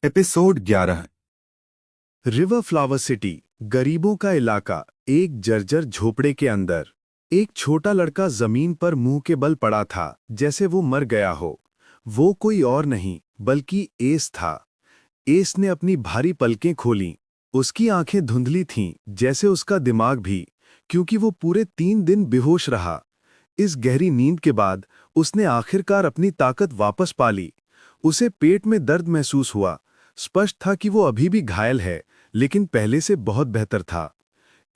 Episode 11। River flower city, गरीबों का इलाका। एक जर्जर झोपड़े के अंदर एक छोटा लड़का जमीन पर मुंह के बल पड़ा था, जैसे वो मर गया हो। वो कोई और नहीं बल्कि एस था। एस ने अपनी भारी पलकें खोलीं। उसकी आंखें धुंधली थीं, जैसे उसका दिमाग भी, क्योंकि वो पूरे 3 दिन बेहोश रहा। इस गहरी नींद के बाद उसने आखिरकार अपनी ताकत वापस पा ली। उसे पेट में दर्द महसूस हुआ। स्पष्ट था कि वो अभी भी घायल है, लेकिन पहले से बहुत बेहतर था।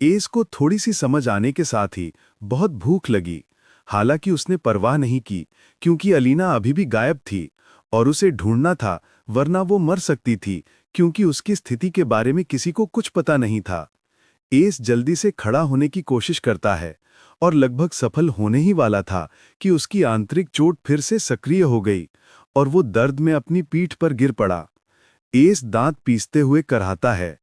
एस को थोड़ी सी समझ आने के साथ ही बहुत भूख लगी। हालांकि उसने परवाह नहीं की, क्योंकि अलीना अभी भी गायब थी और उसे ढूंढना था, वरना वो मर सकती थी, क्योंकि उसकी स्थिति के बारे में किसी को कुछ पता नहीं था। एस जल्दी से खड़ा होने की कोशिश करता है और लगभग सफल होने ही वाला था कि उसकी आंतरिक चोट फिर से सक्रिय हो गई और वो दर्द में अपनी पीठ पर गिर पड़ा। एस दांत पीसते हुए कराहता है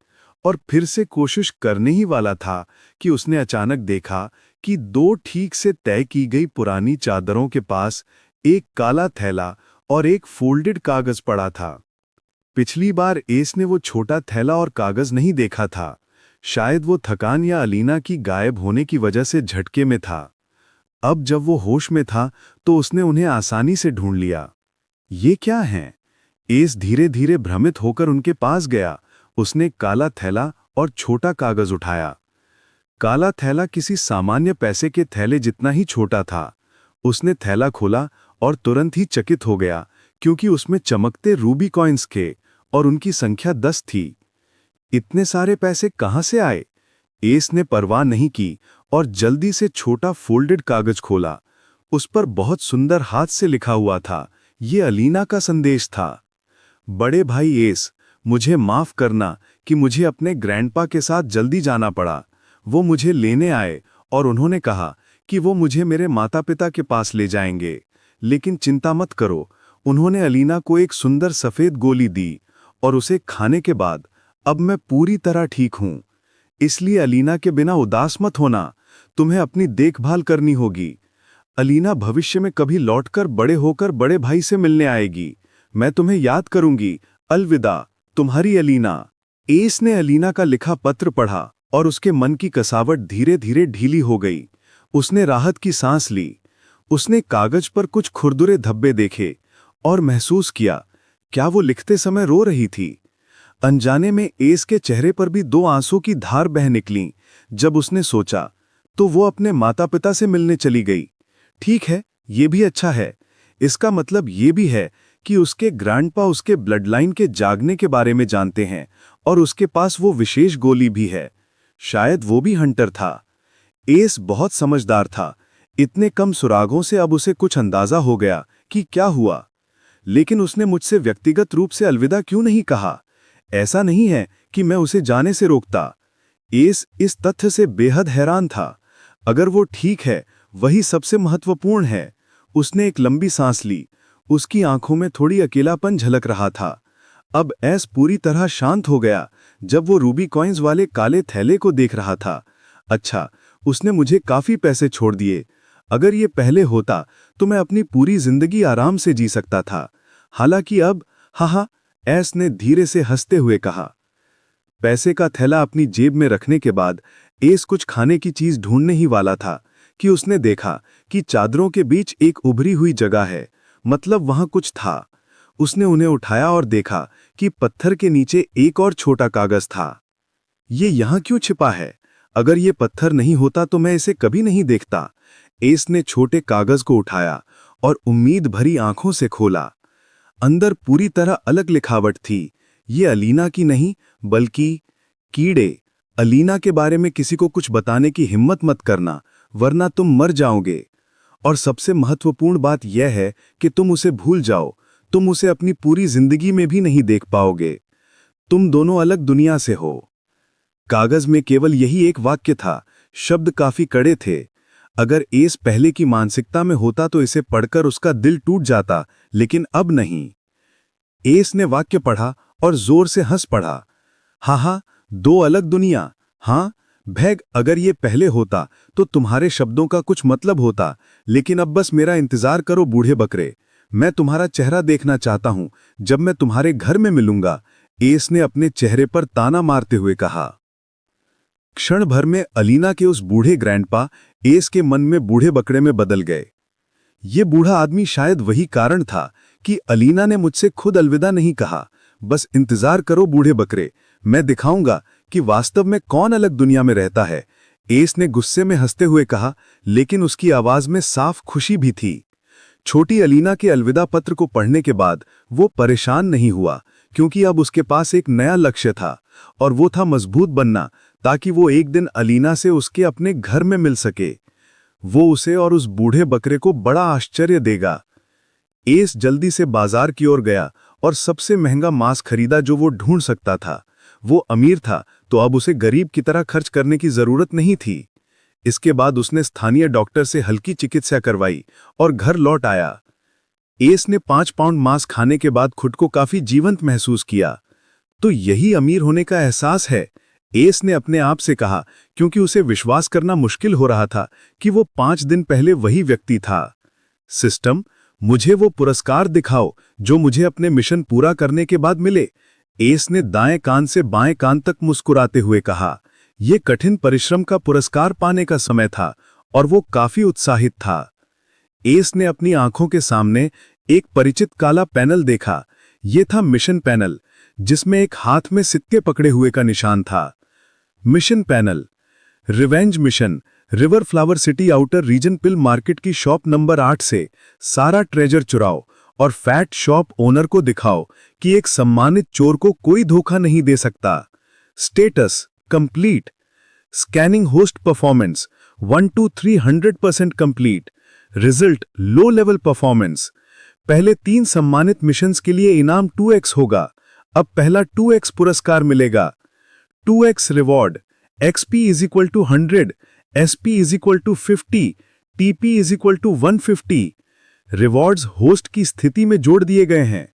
और फिर से कोशिश करने ही वाला था कि उसने अचानक देखा कि दो ठीक से तय की गई पुरानी चादरों के पास एक काला थैला और एक फोल्डेड कागज पड़ा था। पिछली बार एस ने वो छोटा थैला और कागज नहीं देखा था। शायद वो थकान या अलीना की गायब होने की वजह से झटके में था। अब जब वो होश में था तो उसने उन्हें आसानी से ढूंढ लिया। ये क्या हैं? एस धीरे धीरे भ्रमित होकर उनके पास गया। उसने काला थैला और छोटा कागज उठाया। काला थैला किसी सामान्य पैसे के थैले जितना ही छोटा था। उसने थैला खोला और तुरंत ही चकित हो गया, क्योंकि उसमें चमकते रूबी कॉइन्स थे और उनकी संख्या 10 थी। इतने सारे पैसे कहां से आए? एस ने परवाह नहीं की और जल्दी से छोटा फोल्डेड कागज खोला। उस पर बहुत सुंदर हाथ से लिखा हुआ था। ये अलीना का संदेश था। बड़े भाई एस, मुझे माफ करना कि मुझे अपने ग्रैंडपा के साथ जल्दी जाना पड़ा। वो मुझे लेने आए और उन्होंने कहा कि वो मुझे मेरे माता पिता के पास ले जाएंगे। लेकिन चिंता मत करो, उन्होंने अलीना को एक सुंदर सफेद गोली दी और उसे खाने के बाद अब मैं पूरी तरह ठीक हूं। इसलिए अलीना के बिना उदास मत होना, तुम्हें अपनी देखभाल करनी होगी। अलीना भविष्य में कभी लौटकर बड़े होकर बड़े भाई से मिलने आएगी। मैं तुम्हें याद करूंगी। अलविदा, तुम्हारी अलीना। एस ने अलीना का लिखा पत्र पढ़ा और उसके मन की कसावट धीरे धीरे ढीली हो गई। उसने राहत की सांस ली। उसने कागज पर कुछ खुरदुरे धब्बे देखे और महसूस किया, क्या वो लिखते समय रो रही थी? अनजाने में एस के चेहरे पर भी 2 आंसू की धार बह निकली। जब उसने सोचा तो वो अपने माता पिता से मिलने चली गई। ठीक है, ये भी अच्छा है। इसका मतलब ये भी है कि उसके ग्रैंडपा उसके ब्लडलाइन के जागने के बारे में जानते हैं और उसके पास वो विशेष गोली भी है। शायद वो भी हंटर था। एस बहुत समझदार था। इतने कम सुरागों से अब उसे कुछ अंदाजा हो गया कि क्या हुआ। लेकिन उसने मुझसे व्यक्तिगत रूप से अलविदा क्यों नहीं कहा? ऐसा नहीं है कि मैं उसे जाने से रोकता। एस इस तथ्य से बेहद हैरान था। अगर वो ठीक है, वही सबसे महत्वपूर्ण है। उसने एक लंबी सांस ली। उसकी आंखों में थोड़ी अकेलापन झलक रहा था। अब एस पूरी तरह शांत हो गया जब वो रूबी कॉइन्स वाले काले थैले को देख रहा था। अच्छा, उसने मुझे काफी पैसे छोड़ दिए। अगर ये पहले होता तो मैं अपनी पूरी जिंदगी आराम से जी सकता था। हालांकि अब, हाँ, एस ने धीरे से हंसते हुए कहा। पैसे का थैला अपनी जेब में रखने के बाद एस कुछ खाने की चीज ढूंढने ही वाला था कि उसने देखा कि चादरों के बीच एक उभरी हुई जगह है। मतलब वहां कुछ था। उसने उन्हें उठाया और देखा कि पत्थर के नीचे एक और छोटा कागज था। ये यहाँ क्यों छिपा है? अगर ये पत्थर नहीं होता तो मैं इसे कभी नहीं देखता। एस ने छोटे कागज को उठाया और उम्मीद भरी आंखों से खोला। अंदर पूरी तरह अलग लिखावट थी। ये अलीना की नहीं, बल्कि कीड़े। अलीना के बारे में किसी को कुछ बताने की हिम्मत मत करना, वरना तुम मर जाओगे। और सबसे महत्वपूर्ण बात यह है कि तुम उसे भूल जाओ। तुम उसे अपनी पूरी जिंदगी में भी नहीं देख पाओगे। तुम दोनों अलग दुनिया से हो। कागज में केवल यही एक वाक्य था। शब्द काफी कड़े थे। अगर एस पहले की मानसिकता में होता तो इसे पढ़कर उसका दिल टूट जाता, लेकिन अब नहीं। एस ने वाक्य पढ़ा और जोर से हंस पड़ा। हाँ, 2 अलग दुनिया। हाँ भैग, अगर ये पहले होता तो तुम्हारे शब्दों का कुछ मतलब होता, लेकिन अब बस मेरा इंतजार करो बूढ़े बकरे। मैं तुम्हारा चेहरा देखना चाहता हूं जब मैं तुम्हारे घर में मिलूंगा, एस ने अपने चेहरे पर ताना मारते हुए कहा। क्षण भर में अलीना के उस बूढ़े ग्रैंडपा एस के मन में बूढ़े बकरे में बदल गए। ये बूढ़ा आदमी शायद वही कारण था कि अलीना ने मुझसे खुद अलविदा नहीं कहा। बस इंतजार करो बूढ़े बकरे, मैं दिखाऊंगा कि वास्तव में कौन अलग दुनिया में रहता है, एस ने गुस्से में हंसते हुए कहा, लेकिन उसकी आवाज में साफ खुशी भी थी। छोटी अलीना के अलविदा पत्र को पढ़ने के बाद वो परेशान नहीं हुआ, क्योंकि अब उसके पास एक नया लक्ष्य था, और वो था मजबूत बनना, ताकि वो एक दिन अलीना से उसके अपने घर में मिल सके। वो उसे और उस बूढ़े बकरे को बड़ा आश्चर्य देगा। एस जल्दी से बाजार की ओर गया और सबसे महंगा मांस खरीदा जो वो ढूंढ सकता था। वो अमीर था तो अब उसे गरीब की तरह खर्च करने की जरूरत नहीं थी। इसके बाद उसने स्थानीय डॉक्टर से हल्की चिकित्सा करवाई और घर लौट आया। एस ने 5 पाउंड मांस खाने के बाद खुद को काफी जीवंत महसूस किया। तो यही अमीर होने का एहसास है, एस ने अपने आप से कहा, क्योंकि उसे विश्वास करना मुश्किल हो रहा था कि वो 5 दिन पहले वही व्यक्ति था। सिस्टम, मुझे वो पुरस्कार दिखाओ जो मुझे अपने मिशन पूरा करने के बाद मिले, एस ने दाएं कान से बाएं कान तक मुस्कुराते हुए कहा। यह कठिन परिश्रम का पुरस्कार पाने का समय था और वो काफी उत्साहित था। एस ने अपनी आंखों के सामने एक परिचित काला पैनल देखा। यह था मिशन पैनल, जिसमें एक हाथ में सिक्के पकड़े हुए का निशान था। Mission panel, revenge mission, river flower city outer region pill market की शॉप नंबर 8 से सारा ट्रेजर चुराओ और फैट शॉप ओनर को दिखाओ कि एक सम्मानित चोर को कोई धोखा नहीं दे सकता। Status complete. Scanning host performance 1 to 300% complete. Result low level performance. पहले 3 सम्मानित मिशंस के लिए इनाम 2x होगा। अब पहला 2x पुरस्कार मिलेगा। 2x reward, XP is equal to 100, SP is equal to 50, TP is equal to 150। Rewards host की स्थिति में जोड़ दिए गए हैं।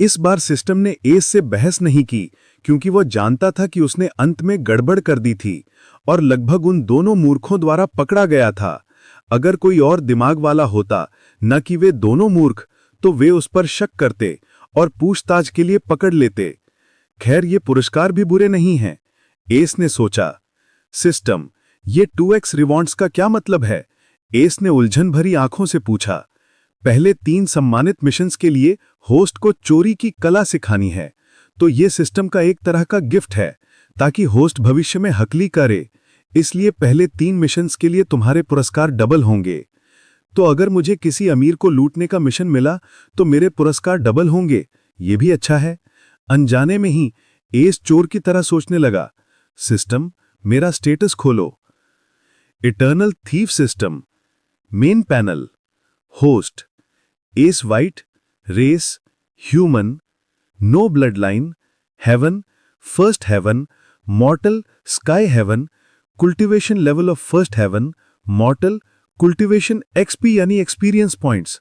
इस बार सिस्टम ने एस से बहस नहीं की, क्योंकि वह जानता था कि उसने अंत में गड़बड़ कर दी थी और लगभग उन दोनों मूर्खों द्वारा पकड़ा गया था। अगर कोई और दिमाग वाला होता, न कि वे दोनों मूर्ख, तो वे उस पर शक करते और पूछताछ के लिए पकड़ लेते। खैर, ये पुरस्कार भी बुरे नहीं हैं, एस ने सोचा। सिस्टम, ये 2x रिवॉर्ड्स का क्या मतलब है? एस ने उलझन भरी आंखों से पूछा। पहले 3 सम्मानित मिशंस के लिए होस्ट को चोरी की कला सिखानी है, तो ये सिस्टम का एक तरह का गिफ्ट है, ताकि होस्ट भविष्य में हकली करे। इसलिए पहले 3 मिशंस के लिए तुम्हारे पुरस्कार डबल होंगे। तो अगर मुझे किसी अमीर को लूटने का मिशन मिला तो मेरे पुरस्कार डबल होंगे, ये भी अच्छा है। अनजाने में ही एस चोर की तरह सोचने लगा। सिस्टम, मेरा स्टेटस खोलो। Eternal thief system, main panel, host, S white, race, human, no blood line, heaven, first heaven, mortal, sky heaven, cultivation level of first heaven, mortal, cultivation XP यानी एक्सपीरियंस पॉइंट्स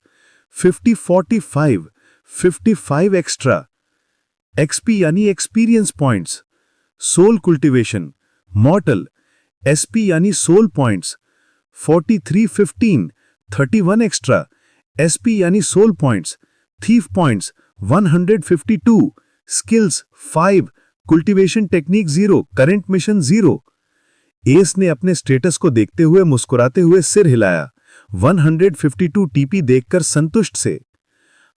50-45, 55 एक्स्ट्रा, एक्सपी यानी experience points, soul cultivation, mortal, SP यानी soul points 43-15, 31 extra, SP यानी soul points, thief points 152, skills 5, cultivation technique 0, current mission 0। S ने अपने status को देखते हुए मुस्कुराते हुए सिर हिलाया, 152 टीपी देखकर संतुष्ट से।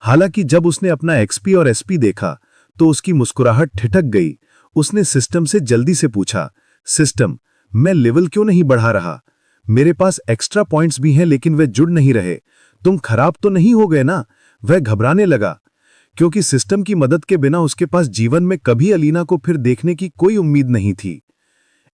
हालांकि जब उसने अपना एक्सपी और एसपी देखा तो उसकी मुस्कुराहट ठिठक गई। उसने सिस्टम से जल्दी से पूछा, सिस्टम, मैं लेवल क्यों नहीं बढ़ा रहा? मेरे पास एक्स्ट्रा पॉइंट्स भी हैं लेकिन वे जुड़ नहीं रहे। तुम खराब तो नहीं हो गए ना? वह घबराने लगा, क्योंकि सिस्टम की मदद के बिना उसके पास जीवन में कभी अलीना को फिर देखने की कोई उम्मीद नहीं थी।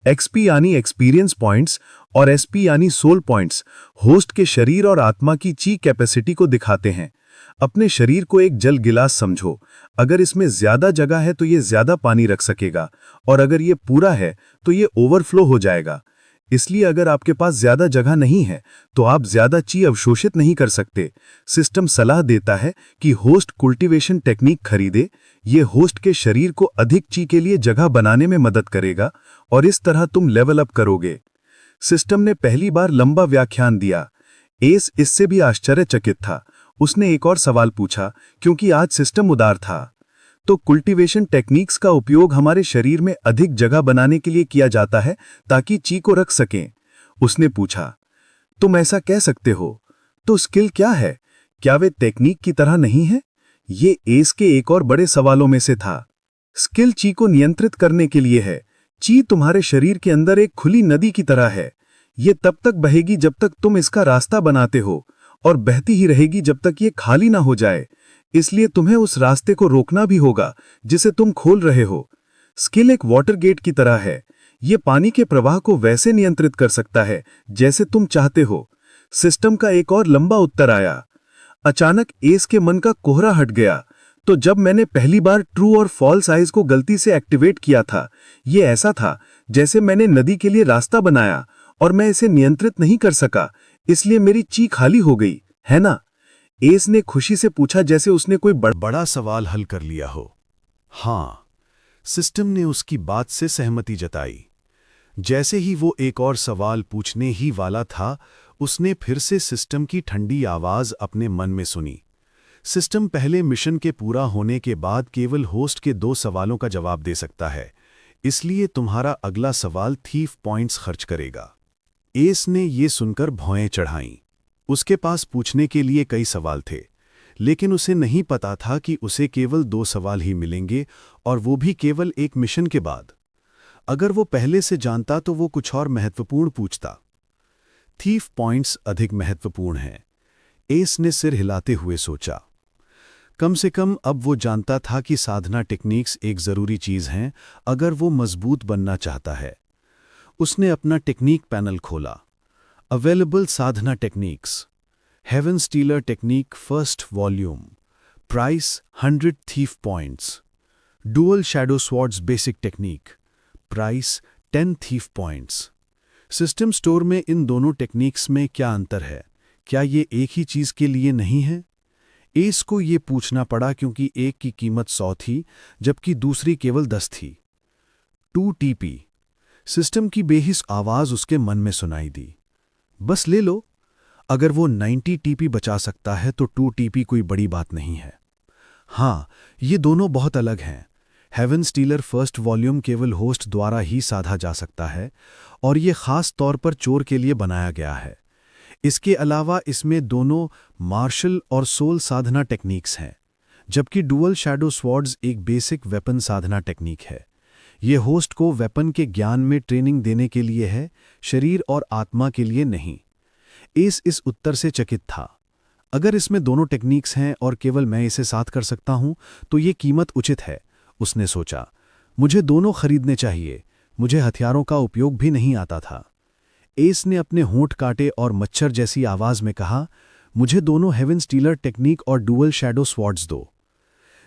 एक्सपी यानी एक्सपीरियंस पॉइंट्स और एसपी यानी सोल पॉइंट्स होस्ट के शरीर और आत्मा की ची कैपेसिटी को दिखाते हैं। अपने शरीर को एक जल गिलास समझो। अगर इसमें ज्यादा जगह है तो ये ज्यादा पानी रख सकेगा, और अगर ये पूरा है तो ये ओवरफ्लो हो जाएगा। इसलिए अगर आपके पास ज्यादा जगह नहीं है तो आप ज्यादा ची अवशोषित नहीं कर सकते। सिस्टम सलाह देता है कि होस्ट कुल्टिवेशन टेक्निक खरीदे। ये होस्ट के शरीर को अधिक ची के लिए जगह बनाने में मदद करेगा और इस तरह तुम लेवल अप करोगे। सिस्टम ने पहली बार लंबा व्याख्यान दिया। एस इससे भी आश्चर्यचकित था। उसने एक और सवाल पूछा, क्योंकि आज सिस्टम उदार था। तो कल्टीवेशन टेक्निक्स का उपयोग हमारे शरीर में अधिक जगह बनाने के लिए किया जाता है ताकि ची को रख सकें। उसने पूछा, तुम ऐसा कह सकते हो। तो स्किल क्या है? क्या वे टेक्निक की तरह नहीं है? ये एस के एक और बड़े सवालों में से था। स्किल ची को नियंत्रित करने के लिए है। ची तुम्हारे शरीर के अंदर एक खुली नदी की तरह है। ये तब तक बहेगी जब तक तुम इसका रास्ता बनाते हो, और बहती ही रहेगी जब तक ये खाली ना हो जाए। इसलिए तुम्हें उस रास्ते को रोकना भी होगा जिसे तुम खोल रहे हो। स्किल एक वाटर गेट की तरह है। ये पानी के प्रवाह को वैसे नियंत्रित कर सकता है जैसे तुम चाहते हो। सिस्टम का एक और लंबा उत्तर आया। अचानक एस के मन का कोहरा हट गया। तो जब मैंने पहली बार ट्रू और फॉल्स आइज को गलती से एक्टिवेट किया था, ये ऐसा था जैसे मैंने नदी के लिए रास्ता बनाया और मैं इसे नियंत्रित नहीं कर सका, इसलिए मेरी ची खाली हो गई, है ना? एस ने खुशी से पूछा, जैसे उसने कोई बड़ा सवाल हल कर लिया हो। हाँ, सिस्टम ने उसकी बात से सहमति जताई। जैसे ही वो एक और सवाल पूछने ही वाला था, उसने फिर से सिस्टम की ठंडी आवाज अपने मन में सुनी। सिस्टम पहले मिशन के पूरा होने के बाद केवल होस्ट के 2 सवालों का जवाब दे सकता है, इसलिए तुम्हारा अगला सवाल थीफ पॉइंट्स खर्च करेगा। एस ने ये सुनकर भौएं चढ़ाईं। उसके पास पूछने के लिए कई सवाल थे, लेकिन उसे नहीं पता था कि उसे केवल 2 सवाल ही मिलेंगे, और वो भी केवल एक मिशन के बाद। अगर वो पहले से जानता तो वो कुछ और महत्वपूर्ण पूछता। थीफ पॉइंट्स अधिक महत्वपूर्ण हैं, एस ने सिर हिलाते हुए सोचा। कम से कम अब वो जानता था कि साधना टेक्निक्स एक जरूरी चीज हैं अगर वो मजबूत बनना चाहता है। उसने अपना टेक्निक पैनल खोला। अवेलेबल साधना techniques. Heaven stealer technique first volume. Price 100 thief points. Dual shadow swords basic technique. Price 10 thief points. System store में इन दोनों टेक्निक्स में क्या अंतर है? क्या ये एक ही चीज के लिए नहीं है? एस को ये पूछना पड़ा क्योंकि एक की कीमत 100 थी जबकि दूसरी केवल 10 थी। 2 टीपी। सिस्टम की बेहिस आवाज उसके मन में सुनाई दी। बस ले लो। अगर वो 90 टीपी बचा सकता है तो 2 टीपी कोई बड़ी बात नहीं है। हाँ, ये दोनों बहुत अलग हैं। हेवन स्टीलर फर्स्ट वॉल्यूम केवल होस्ट द्वारा ही साधा जा सकता है, और ये खास तौर पर चोर के लिए बनाया गया है। इसके अलावा इसमें दोनों मार्शल और सोल साधना टेक्निक्स हैं, जबकि डुअल शैडो स्वॉर्ड्स एक बेसिक वेपन साधना टेक्निक है। ये होस्ट को वेपन के ज्ञान में ट्रेनिंग देने के लिए है, शरीर और आत्मा के लिए नहीं। एस इस उत्तर से चकित था। अगर इसमें दोनों टेक्निक्स हैं और केवल मैं इसे साथ कर सकता हूं, तो ये कीमत उचित है, उसने सोचा। मुझे दोनों खरीदने चाहिए। मुझे हथियारों का उपयोग भी नहीं आता था। एस ने अपने होंठ काटे और मच्छर जैसी आवाज में कहा, मुझे दोनों हेवन स्टीलर टेक्निक और डुअल शैडो स्वॉर्ड्स दो।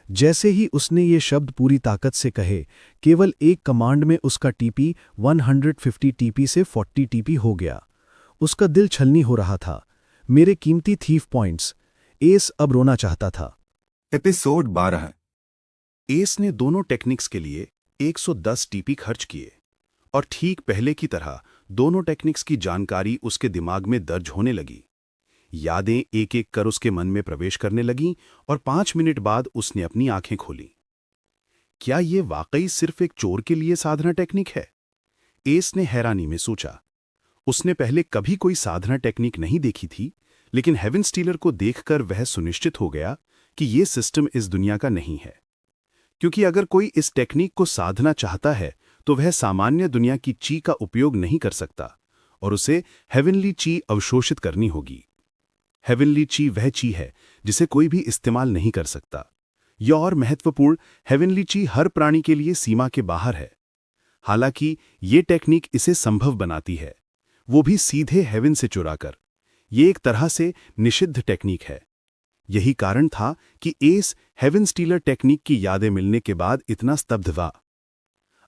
जैसे ही उसने ये शब्द पूरी ताकत से कहे, केवल एक कमांड में उसका टीपी 150 टीपी से 40 टीपी हो गया। उसका दिल छलनी हो रहा था। मेरे कीमती थीफ पॉइंट्स। एस अब रोना चाहता था। एपिसोड 12। एस ने दोनों टेक्निक्स के लिए 110 टीपी खर्च किए, और ठीक पहले की तरह दोनों टेक्निक्स की जानकारी उसके दिमाग में दर्ज होने लगी। यादें एक एक कर उसके मन में प्रवेश करने लगीं, और 5 मिनट बाद उसने अपनी आंखें खोली। क्या ये वाकई सिर्फ एक चोर के लिए साधना टेक्निक है? एस ने हैरानी में सोचा। उसने पहले कभी कोई साधना टेक्निक नहीं देखी थी, लेकिन हेवन स्टीलर को देखकर वह सुनिश्चित हो गया कि यह सिस्टम इस दुनिया का नहीं है। क्योंकि अगर कोई इस टेक्निक को साधना चाहता है तो वह सामान्य दुनिया की ची का उपयोग नहीं कर सकता, और उसे हेवनली ची अवशोषित करनी होगी। हेवनली ची वह ची है जिसे कोई भी इस्तेमाल नहीं कर सकता। यह और महत्वपूर्ण, हेवनली ची हर प्राणी के लिए सीमा के बाहर है। हालांकि ये टेक्निक इसे संभव बनाती है, वो भी सीधे हेवन से चुराकर। ये एक तरह से निषिद्ध टेक्निक है। यही कारण था कि एस हेवन स्टीलर टेक्निक की यादें मिलने के बाद इतना स्तब्ध हुआ।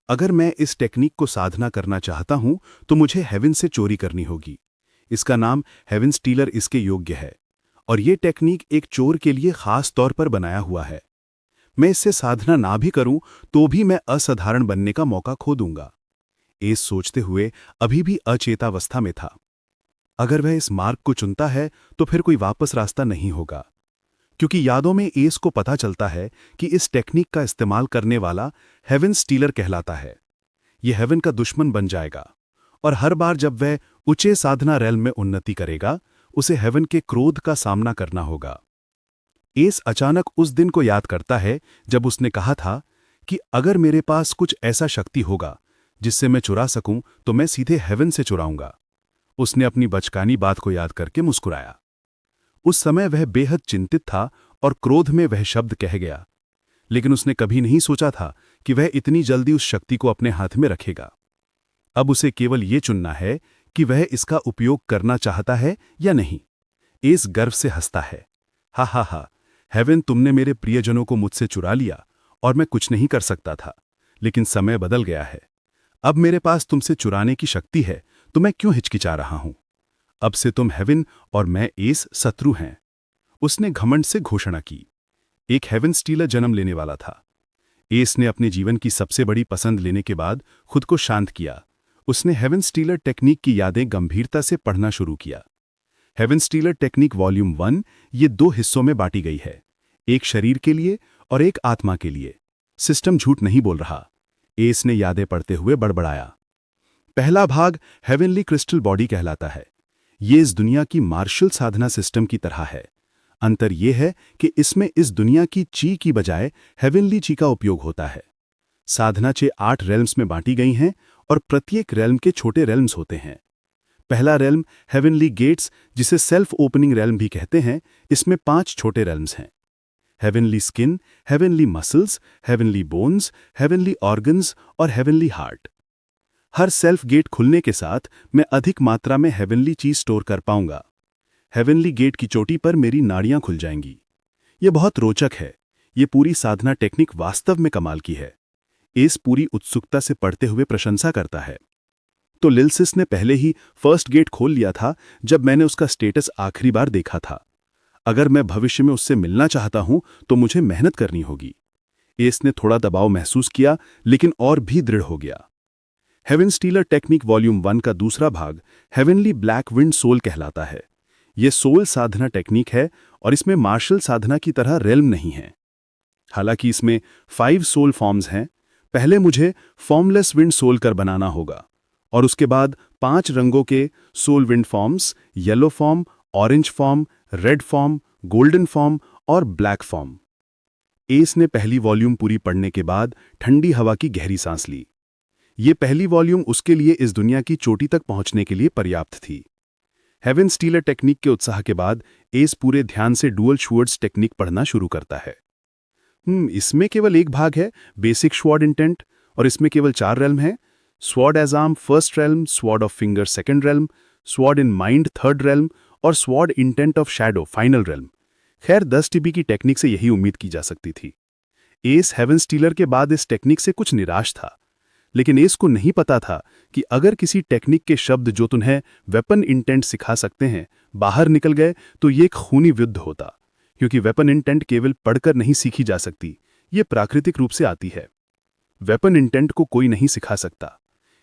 अगर मैं इस टेक्निक को साधना करना चाहता हूं तो मुझे हेवन से चोरी करनी होगी। इसका नाम हेवन स्टीलर इसके योग्य है, और ये टेक्निक एक चोर के लिए खास तौर पर बनाया हुआ है। मैं इससे साधना ना भी करूं तो भी मैं असाधारण बनने का मौका खो दूंगा। एस सोचते हुए अभी भी अचेतावस्था में था। अगर वह इस मार्ग को चुनता है तो फिर कोई वापस रास्ता नहीं होगा। क्योंकि यादों में एस को पता चलता है कि इस टेक्निक का इस्तेमाल करने वाला हेवन स्टीलर कहलाता है। यह हेवन का दुश्मन बन जाएगा और हर बार जब वह ऊंचे साधना रेल में उन्नति करेगा, उसे हेवन के क्रोध का सामना करना होगा। एस अचानक उस दिन को याद करता है जब उसने कहा था कि अगर मेरे पास कुछ ऐसा शक्ति होगा जिससे मैं चुरा सकूं तो मैं सीधे हेवन से चुराऊंगा। उसने अपनी बचकानी बात को याद करके मुस्कुराया। उस समय वह बेहद चिंतित था और क्रोध में वह शब्द कह गया, लेकिन उसने कभी नहीं सोचा था कि वह इतनी जल्दी उस शक्ति को अपने हाथ में रखेगा। अब उसे केवल ये चुनना है कि वह इसका उपयोग करना चाहता है या नहीं। एस गर्व से हंसता है, हा हा हा, हेवन, तुमने मेरे प्रियजनों को मुझसे चुरा लिया और मैं कुछ नहीं कर सकता था, लेकिन समय बदल गया है। अब मेरे पास तुमसे चुराने की शक्ति है, तो मैं क्यों हिचकिचा रहा हूं? अब से तुम हेवन और मैं एस शत्रु हैं। उसने घमंड से घोषणा की। एक हेवन स्टीलर जन्म लेने वाला था। एस ने अपने जीवन की सबसे बड़ी पसंद लेने के बाद खुद को शांत किया। उसने हेवन स्टीलर टेक्निक की यादें गंभीरता से पढ़ना शुरू किया। हेवन स्टीलर टेक्निक वॉल्यूम 1 ये 2 हिस्सों में बांटी गई है, एक शरीर के लिए और एक आत्मा के लिए। सिस्टम झूठ नहीं बोल रहा, एस ने यादें पढ़ते हुए बड़बड़ाया। पहला भाग हेवनली क्रिस्टल बॉडी कहलाता है। ये इस दुनिया की मार्शल साधना सिस्टम की तरह है। अंतर यह है कि इसमें इस दुनिया की ची की बजाय हेवनली ची का उपयोग होता है। साधना 8 रेल्म्स में बांटी गई हैं और प्रत्येक रेल्म के छोटे रेल्म्स होते हैं। पहला रेल्म हेवनली गेट्स, जिसे सेल्फ ओपनिंग रेल्म भी कहते हैं, इसमें 5 छोटे रेल्म्स हैं। Heavenly skin, heavenly muscles, heavenly bones, heavenly organs और हेवनली हार्ट। हर सेल्फ गेट खुलने के साथ मैं अधिक मात्रा में हेवनली चीज स्टोर कर पाऊंगा। हेवनली गेट की चोटी पर मेरी नाड़ियां खुल जाएंगी। यह बहुत रोचक है। ये पूरी साधना टेक्निक वास्तव में कमाल की है। एस पूरी उत्सुकता से पढ़ते हुए प्रशंसा करता है। तो लिलसिस ने पहले ही फर्स्ट गेट खोल लिया था जब मैंने उसका स्टेटस आखिरी बार देखा था। अगर मैं भविष्य में उससे मिलना चाहता हूं तो मुझे मेहनत करनी होगी। एस ने थोड़ा दबाव महसूस किया, लेकिन और भी दृढ़ हो गया। हेवन स्टीलर टेक्निक वॉल्यूम 1 का दूसरा भाग हेवनली ब्लैक विंड सोल कहलाता है। यह सोल साधना टेक्निक है और इसमें मार्शल साधना की तरह रेल्म नहीं है। हालांकि इसमें 5 सोल फॉर्म्स हैं। पहले मुझे फॉर्मलेस विंड सोल कर बनाना होगा और उसके बाद 5 रंगों के soul wind forms, yellow form, orange form, red form, golden form और ब्लैक फॉर्म। एस ने पहली वॉल्यूम पूरी पढ़ने के बाद ठंडी हवा की गहरी सांस ली। ये पहली वॉल्यूम उसके लिए इस दुनिया की चोटी तक पहुंचने के लिए पर्याप्त थी। हेवन स्टीलर टेक्निक के उत्साह के बाद एस पूरे ध्यान से डुअल श्वर्ड्स टेक्निक पढ़ना शुरू करता है। इसमें केवल एक भाग है, बेसिक स्वॉर्ड इंटेंट, और इसमें केवल 4 रेल्म हैं। Sword edge arm first realm, sword of finger second realm, sword in mind third realm और sword intent of shadow final realm. खैर 10 टीपी की टेक्निक से यही उम्मीद की जा सकती थी। एस हेवन स्टीलर के बाद इस टेक्निक से कुछ निराश था, लेकिन एस को नहीं पता था कि अगर किसी टेक्निक के शब्द जो तुम्हें वेपन इंटेंट सिखा सकते हैं बाहर निकल गए तो ये एक खूनी युद्ध होता, क्योंकि वेपन इंटेंट केवल पढ़कर नहीं सीखी जा सकती, ये प्राकृतिक रूप से आती है। वेपन इंटेंट को कोई नहीं सिखा सकता।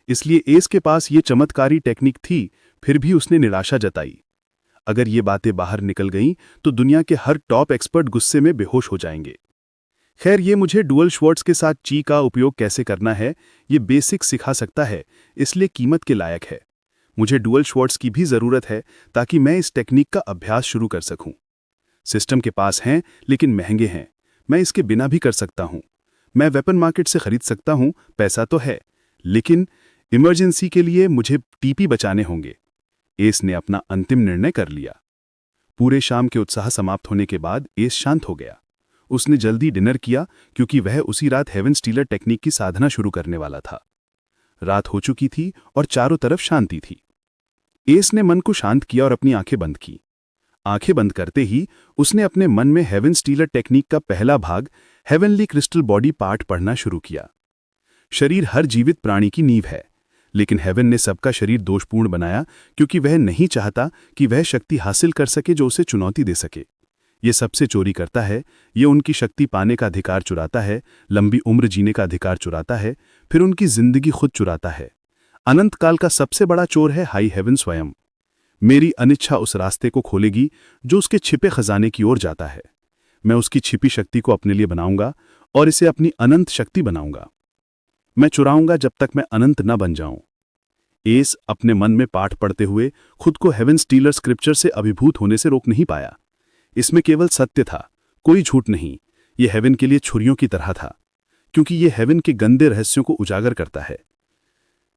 इसलिए एस के पास ये चमत्कारी टेक्निक थी, फिर भी उसने निराशा जताई। अगर ये बातें बाहर निकल गईं तो दुनिया के हर टॉप एक्सपर्ट गुस्से में बेहोश हो जाएंगे। खैर, ये मुझे डुअल श्वर्ड्स के साथ ची का उपयोग कैसे करना है ये बेसिक सिखा सकता है, इसलिए कीमत के लायक है। मुझे डुअल श्वर्ड्स की भी ज़रूरत है ताकि मैं इस टेक्निक का अभ्यास शुरू कर सकूं। सिस्टम के पास हैं लेकिन महंगे हैं। मैं इसके बिना भी कर सकता हूं। मैं वेपन मार्केट से खरीद सकता हूं, पैसा तो है, लेकिन इमरजेंसी के लिए मुझे टीपी बचाने होंगे। एस ने अपना अंतिम निर्णय कर लिया। पूरे शाम के उत्साह समाप्त होने के बाद एस शांत हो गया। उसने जल्दी डिनर किया क्योंकि वह उसी रात हेवन स्टीलर टेक्निक की साधना शुरू करने वाला था। रात हो चुकी थी और चारों तरफ शांति थी। एस ने मन को शांत किया और अपनी आंखें बंद की। आंखें बंद करते ही उसने अपने मन में हेवन स्टीलर टेक्निक का पहला भाग हेवनली क्रिस्टल बॉडी पार्ट पढ़ना शुरू किया। शरीर हर जीवित प्राणी की नींव है, लेकिन हेवन ने सबका शरीर दोषपूर्ण बनाया क्योंकि वह नहीं चाहता कि वह शक्ति हासिल कर सके जो उसे चुनौती दे सके। ये सबसे चोरी करता है। ये उनकी शक्ति पाने का अधिकार चुराता है, लंबी उम्र जीने का अधिकार चुराता है, फिर उनकी जिंदगी खुद चुराता है। अनंत काल का सबसे बड़ा चोर है हाई हेवन स्वयं। मेरी अनिच्छा उस रास्ते को खोलेगी जो उसके छिपे खजाने की ओर जाता है। मैं उसकी छिपी शक्ति को अपने लिए बनाऊंगा और इसे अपनी अनंत शक्ति बनाऊंगा। मैं चुराऊंगा जब तक मैं अनंत न बन जाऊं। एस अपने मन में पाठ पढ़ते हुए खुद को हेवन स्टीलर स्क्रिप्चर से अभिभूत होने से रोक नहीं पाया। इसमें केवल सत्य था, कोई झूठ नहीं। यह हेवन के लिए छुरियों की तरह था, क्योंकि यह हेवन के गंदे रहस्यों को उजागर करता है।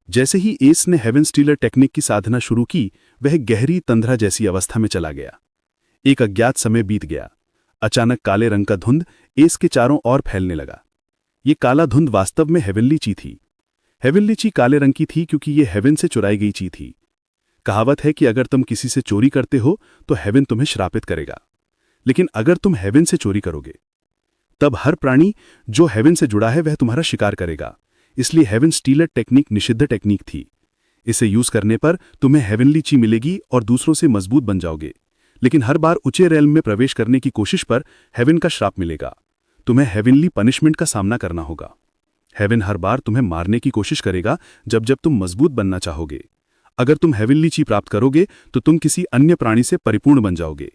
जैसे ही एस ने हेवन स्टीलर टेक्निक की साधना शुरू की, वह गहरी तंद्रा जैसी अवस्था में चला गया। एक अज्ञात समय बीत गया। अचानक काले रंग का धुंध एस के चारों ओर फैलने लगा। ये काला धुंध वास्तव में हेवनली ची थी। हेवनली ची काले रंग की थी क्योंकि ये हेवन से चुराई गई ची थी। कहावत है कि अगर तुम किसी से चोरी करते हो तो हेवन तुम्हें श्रापित करेगा, लेकिन अगर तुम हेवन से चोरी करोगे तब हर प्राणी जो हेवन से जुड़ा है वह तुम्हारा शिकार करेगा। इसलिए हेवन स्टीलर टेक्निक निषिद्ध टेक्निक थी। इसे यूज करने पर तुम्हें हेवनली ची मिलेगी और दूसरों से मजबूत बन जाओगे, लेकिन हर बार ऊंचे रेल्म में प्रवेश करने की कोशिश पर हेवन का श्राप मिलेगा। तुम्हें हेवनली पनिशमेंट का सामना करना होगा। हेवन हर बार तुम्हें मारने की कोशिश करेगा जब जब तुम मजबूत बनना चाहोगे। अगर तुम हेवनली ची प्राप्त करोगे तो तुम किसी अन्य प्राणी से परिपूर्ण बन जाओगे।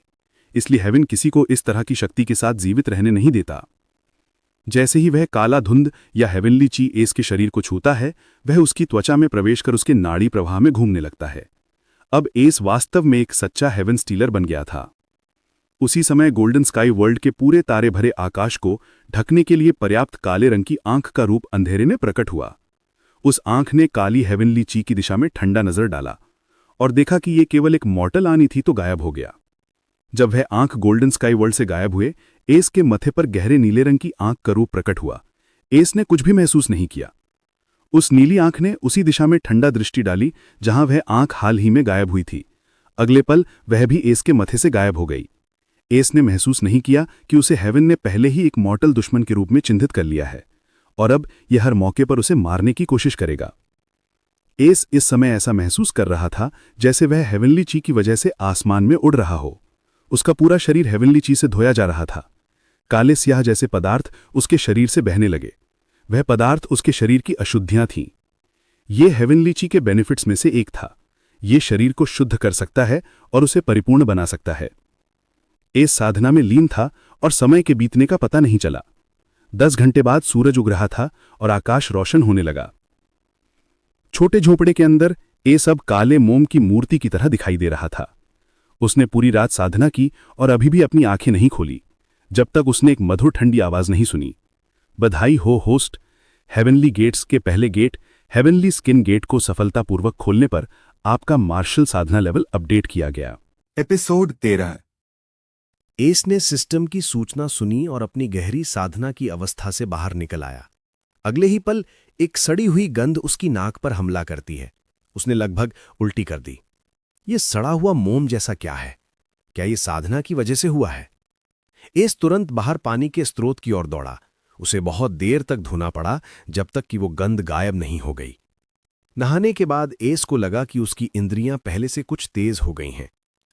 इसलिए हेवन किसी को इस तरह की शक्ति के साथ जीवित रहने नहीं देता। जैसे ही वह काला धुंध या हेवनली ची एस के शरीर को छूता है, वह उसकी त्वचा में प्रवेश कर उसके नाड़ी प्रवाह में घूमने लगता है। अब एस वास्तव में एक सच्चा हेवन स्टीलर बन गया था। उसी समय गोल्डन स्काई वर्ल्ड के पूरे तारे भरे आकाश को ढकने के लिए पर्याप्त काले रंग की आंख का रूप अंधेरे में प्रकट हुआ। उस आंख ने काली हेवनली ची की दिशा में ठंडा नजर डाला और देखा कि यह केवल एक मॉर्टल आनी थी तो गायब हो गया। जब वह आंख गोल्डन स्काई वर्ल्ड से गायब हुए, एस के मथे पर गहरे नीले रंग की आंख का रूप प्रकट हुआ। एस ने कुछ भी महसूस नहीं किया। उस नीली आंख ने उसी दिशा में ठंडा दृष्टि डाली जहां वह आंख हाल ही में गायब हुई थी। अगले पल वह भी एस के मथे से गायब हो गई। एस ने महसूस नहीं किया कि उसे हेवन ने पहले ही एक मॉर्टल दुश्मन के रूप में चिन्हित कर लिया है और अब यह हर मौके पर उसे मारने की कोशिश करेगा। एस इस समय ऐसा महसूस कर रहा था जैसे वह हेवनली ची की वजह से आसमान में उड़ रहा हो। उसका पूरा शरीर हेवनली ची से धोया जा रहा था। काले स्याह जैसे पदार्थ उसके शरीर से बहने लगे। वह पदार्थ उसके शरीर की अशुद्धियां थीं। ये हेवनली ची के बेनिफिट्स में से एक था। ये शरीर को शुद्ध कर सकता है और उसे परिपूर्ण बना सकता है। एस साधना में लीन था और समय के बीतने का पता नहीं चला। 10 घंटे बाद सूरज उग रहा था और आकाश रोशन होने लगा। छोटे झोंपड़े के अंदर एस अब काले मोम की मूर्ति की तरह दिखाई दे रहा था। उसने पूरी रात साधना की और अभी भी अपनी आंखें नहीं खोली जब तक उसने एक मधुर ठंडी आवाज नहीं सुनी। बधाई हो होस्ट, हेवनली गेट्स के पहले गेट हेवनली स्किन गेट को सफलतापूर्वक खोलने पर आपका मार्शल साधना लेवल अपडेट किया गया। एपिसोड 13। एस ने सिस्टम की सूचना सुनी और अपनी गहरी साधना की अवस्था से बाहर निकल आया। अगले ही पल एक सड़ी हुई गंध उसकी नाक पर हमला करती है। उसने लगभग उल्टी कर दी। ये सड़ा हुआ मोम जैसा क्या है? क्या ये साधना की वजह से हुआ है? एस तुरंत बाहर पानी के स्रोत की ओर दौड़ा। उसे बहुत देर तक धोना पड़ा जब तक कि वो गंध गायब नहीं हो गई। नहाने के बाद एस को लगा कि उसकी इंद्रियां पहले से कुछ तेज हो गई हैं।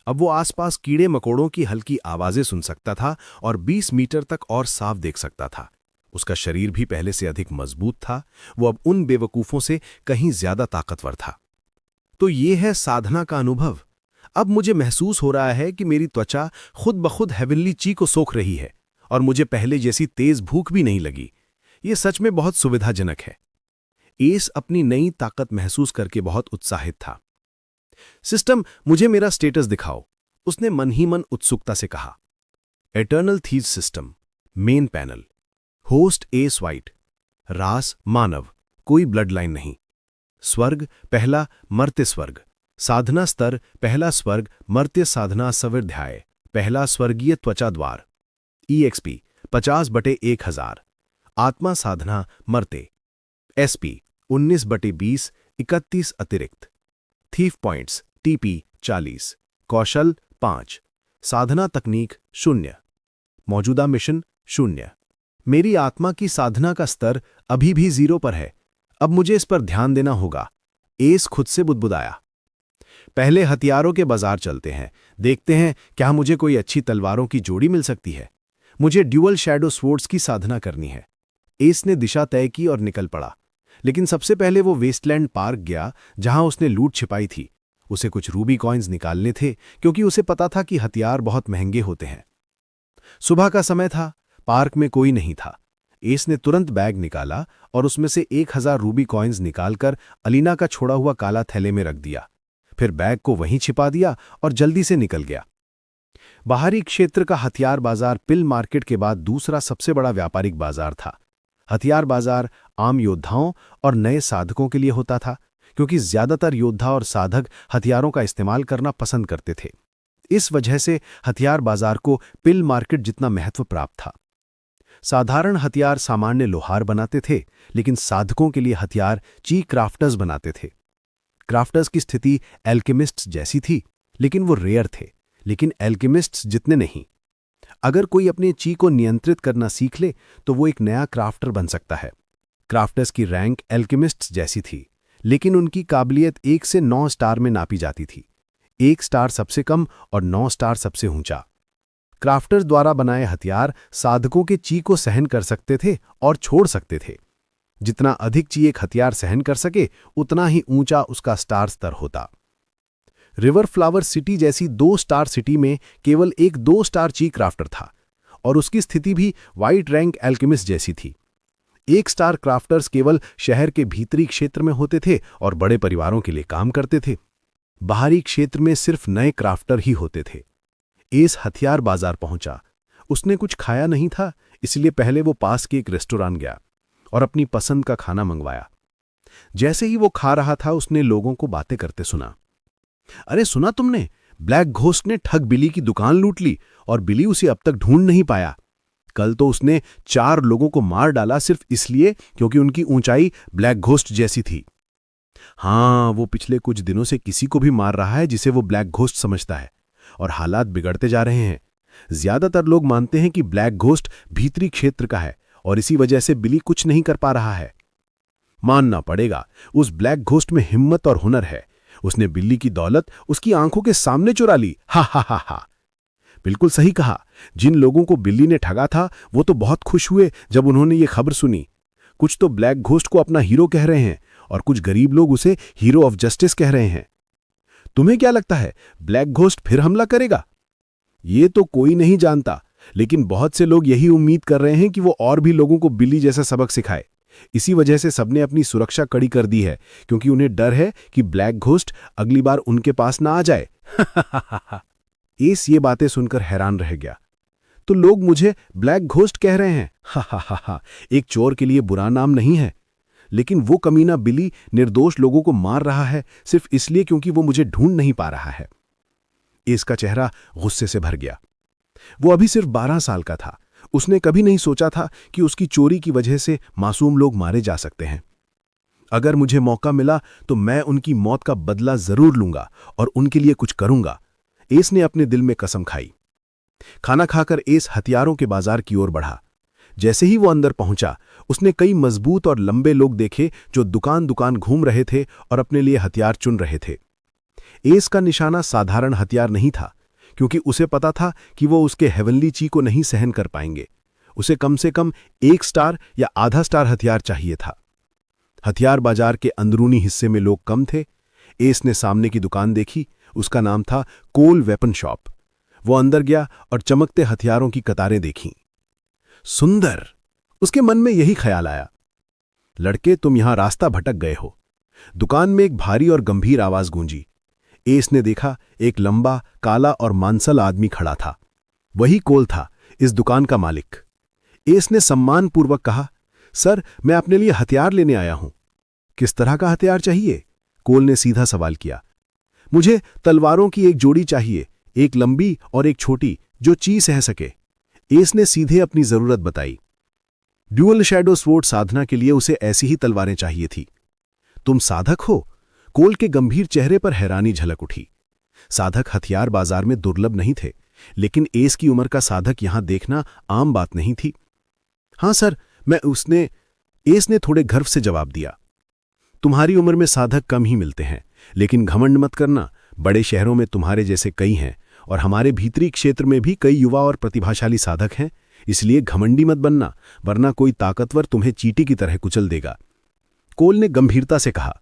अब वो आसपास कीड़े मकोड़ों की हल्की आवाजें सुन सकता था और 20 मीटर तक और साफ देख सकता था। उसका शरीर भी पहले से अधिक मजबूत था। वो अब उन बेवकूफों से कहीं ज्यादा ताकतवर था। तो ये है साधना का अनुभव। अब मुझे महसूस हो रहा है कि मेरी त्वचा खुद ब खुद हेवनली ची को सोख रही है और मुझे पहले जैसी तेज भूख भी नहीं लगी। ये सच में बहुत सुविधाजनक है। एस अपनी नई ताकत महसूस करके बहुत उत्साहित था। सिस्टम, मुझे मेरा स्टेटस दिखाओ, उसने मन ही मन उत्सुकता से कहा। Eternal thieves system, main panel, host S white, रास मानव, कोई ब्लड लाइन नहीं। स्वर्ग पहला, मर्त्य स्वर्ग, साधना स्तर पहला स्वर्ग, मर्त्य साधना सविध्याय, पहला स्वर्गीय त्वचा द्वार, EXP 50/1000, आत्मा साधना मर्त्य, SP 19/20, 31 अतिरिक्त, थीफ पॉइंट्स TP 40, कौशल 5, साधना तकनीक 0, मौजूदा मिशन 0। मेरी आत्मा की साधना का स्तर अभी भी 0 पर है। अब मुझे इस पर ध्यान देना होगा। एस खुद से बुदबुदाया। पहले हथियारों के बाजार चलते हैं, देखते हैं क्या मुझे कोई अच्छी तलवारों की जोड़ी मिल सकती है। मुझे ड्यूअल शैडो स्वॉर्ड्स की साधना करनी है। एस ने दिशा तय की और निकल पड़ा, लेकिन सबसे पहले वो वेस्टलैंड पार्क गया जहां उसने लूट छिपाई थी। उसे कुछ रूबी कॉइन्स निकालने थे क्योंकि उसे पता था कि हथियार बहुत महंगे होते हैं। सुबह का समय था, पार्क में कोई नहीं था। एस ने तुरंत बैग निकाला और उसमें से 1000 रूबी कॉइन्स निकालकर अलीना का छोड़ा हुआ काला थैले में रख दिया। फिर बैग को वहीं छिपा दिया और जल्दी से निकल गया। बाहरी क्षेत्र का हथियार बाजार पिल मार्केट के बाद दूसरा सबसे बड़ा व्यापारिक बाजार था। हथियार बाजार आम योद्धाओं और नए साधकों के लिए होता था, क्योंकि ज्यादातर योद्धा और साधक हथियारों का इस्तेमाल करना पसंद करते थे। इस वजह से हथियार बाजार को पिल मार्केट जितना महत्व प्राप्त था। साधारण हथियार सामान्य लोहार बनाते थे, लेकिन साधकों के लिए हथियार ची क्राफ्टर्स बनाते थे। क्राफ्टर्स की स्थिति एल्केमिस्ट्स जैसी थी, लेकिन वो रेयर थे, लेकिन एल्केमिस्ट्स जितने नहीं। अगर कोई अपने ची को नियंत्रित करना सीख ले तो वो एक नया क्राफ्टर बन सकता है। क्राफ्टर्स की रैंक एल्केमिस्ट्स जैसी थी, लेकिन उनकी काबिलियत 1 से 9 स्टार में नापी जाती थी। 1 स्टार सबसे कम और 9 स्टार सबसे ऊंचा। क्राफ्टर्स द्वारा बनाए हथियार साधकों के ची को सहन कर सकते थे और छोड़ सकते थे। जितना अधिक ची एक हथियार सहन कर सके, उतना ही ऊंचा उसका स्टार स्तर होता। रिवर फ्लावर सिटी जैसी 2 स्टार सिटी में केवल एक 2 स्टार ची क्राफ्टर था, और उसकी स्थिति भी वाइट रैंक एल्केमिस्ट जैसी थी। 1 स्टार क्राफ्टर्स केवल शहर के भीतरी क्षेत्र में होते थे और बड़े परिवारों के लिए काम करते थे। बाहरी क्षेत्र में सिर्फ नए क्राफ्टर ही होते थे। एस हथियार बाजार पहुंचा। उसने कुछ खाया नहीं था, इसलिए पहले वो पास के एक रेस्टोरेंट गया और अपनी पसंद का खाना मंगवाया। जैसे ही वो खा रहा था, उसने लोगों को बातें करते सुना। अरे सुना तुमने, ब्लैक घोस्ट ने ठग बिली की दुकान लूट ली और बिली उसे अब तक ढूंढ नहीं पाया। कल तो उसने 4 लोगों को मार डाला सिर्फ इसलिए क्योंकि उनकी ऊंचाई ब्लैक घोस्ट जैसी थी। हाँ, वो पिछले कुछ दिनों से किसी को भी मार रहा है जिसे वो ब्लैक घोस्ट समझता है, और हालात बिगड़ते जा रहे हैं। ज्यादातर लोग मानते हैं कि ब्लैक घोस्ट भीतरी क्षेत्र का है और इसी वजह से बिली कुछ नहीं कर पा रहा है। मानना पड़ेगा, उस ब्लैक घोस्ट में हिम्मत और हुनर है। उसने बिल्ली की दौलत उसकी आंखों के सामने चुरा ली। हा हा हा हा। बिल्कुल सही कहा। जिन लोगों को बिल्ली ने ठगा था, वो तो बहुत खुश हुए जब उन्होंने ये खबर सुनी। कुछ तो ब्लैक घोस्ट को अपना हीरो कह रहे हैं और कुछ गरीब लोग उसे हीरो ऑफ जस्टिस कह रहे हैं। तुम्हें क्या लगता है, ब्लैक घोस्ट फिर हमला करेगा? ये तो कोई नहीं जानता, लेकिन बहुत से लोग यही उम्मीद कर रहे हैं कि वो और भी लोगों को बिल्ली जैसा सबक सिखाए। इसी वजह से सबने अपनी सुरक्षा कड़ी कर दी है, क्योंकि उन्हें डर है कि ब्लैक घोस्ट अगली बार उनके पास ना आ जाए। एस ये बातें सुनकर हैरान रह गया। तो लोग मुझे ब्लैक घोस्ट कह रहे हैं? हा हा हा हा। एक चोर के लिए बुरा नाम नहीं है, लेकिन वो कमीना बिली निर्दोष लोगों को मार रहा है सिर्फ इसलिए क्योंकि वो मुझे ढूंढ नहीं पा रहा है। इसका चेहरा गुस्से से भर गया। वो अभी सिर्फ 12 साल का था। उसने कभी नहीं सोचा था कि उसकी चोरी की वजह से मासूम लोग मारे जा सकते हैं। अगर मुझे मौका मिला तो मैं उनकी मौत का बदला जरूर लूंगा और उनके लिए कुछ करूंगा। एस ने अपने दिल में कसम खाई। खाना खाकर एस हथियारों के बाजार की ओर बढ़ा। जैसे ही वो अंदर पहुंचा, उसने कई मजबूत और लंबे लोग देखे जो दुकान दुकान घूम रहे थे और अपने लिए हथियार चुन रहे थे। एस का निशाना साधारण हथियार नहीं था, क्योंकि उसे पता था कि वो उसके हेवनली ची को नहीं सहन कर पाएंगे। उसे कम से कम 1 स्टार या आधा स्टार हथियार चाहिए था। हथियार बाजार के अंदरूनी हिस्से में लोग कम थे। एस ने सामने की दुकान देखी। उसका नाम था कोल वेपन शॉप। वो अंदर गया और चमकते हथियारों की कतारें देखीं। सुंदर, उसके मन में यही ख्याल आया। लड़के, तुम यहां रास्ता भटक गए हो। दुकान में एक भारी और गंभीर आवाज गूंजी। एस ने देखा, एक लंबा, काला और मांसल आदमी खड़ा था। वही कोल था, इस दुकान का मालिक। एस ने सम्मानपूर्वक कहा, सर, मैं अपने लिए हथियार लेने आया हूं। किस तरह का हथियार चाहिए? कोल ने सीधा सवाल किया। मुझे तलवारों की एक जोड़ी चाहिए, एक लंबी और एक छोटी, जो ची सह सके। एस ने सीधे अपनी जरूरत बताई। ड्यूअल शैडो स्वॉर्ड साधना के लिए उसे ऐसी ही तलवारें चाहिए थी। तुम साधक हो? कोल के गंभीर चेहरे पर हैरानी झलक उठी। साधक हथियार बाजार में दुर्लभ नहीं थे, लेकिन एस की उम्र का साधक यहां देखना आम बात नहीं थी। हां सर, एस ने थोड़े गर्व से जवाब दिया। तुम्हारी उम्र में साधक कम ही मिलते हैं, लेकिन घमंड मत करना। बड़े शहरों में तुम्हारे जैसे कई हैं, और हमारे भीतरी क्षेत्र में भी कई युवा और प्रतिभाशाली साधक हैं। इसलिए घमंडी मत बनना, वरना कोई ताकतवर तुम्हें चींटी की तरह कुचल देगा। कोल ने गंभीरता से कहा।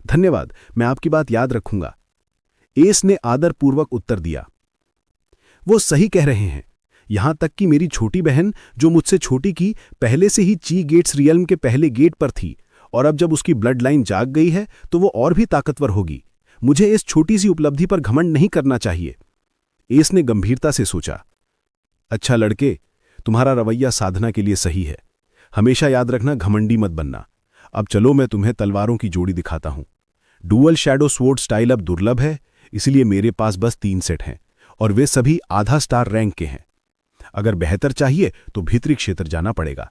धन्यवाद, मैं आपकी बात याद रखूंगा। एस ने आदरपूर्वक उत्तर दिया। वो सही कह रहे हैं। यहां तक कि मेरी छोटी बहन, जो मुझसे छोटी की, पहले से ही ची गेट्स रियल्म के पहले गेट पर थी, और अब जब उसकी ब्लड लाइन जाग गई है तो वो और भी ताकतवर होगी। मुझे इस छोटी सी उपलब्धि पर घमंड नहीं करना चाहिए। एस ने गंभीरता से सोचा। अच्छा लड़के, तुम्हारा रवैया साधना के लिए सही है। हमेशा याद रखना, घमंडी मत बनना। अब चलो मैं तुम्हें तलवारों की जोड़ी दिखाता हूं। डुअल शैडो स्वॉर्ड स्टाइल अब दुर्लभ है, इसलिए मेरे पास बस 3 सेट हैं, और वे सभी आधा स्टार रैंक के हैं। अगर बेहतर चाहिए तो भीतरी क्षेत्र जाना पड़ेगा।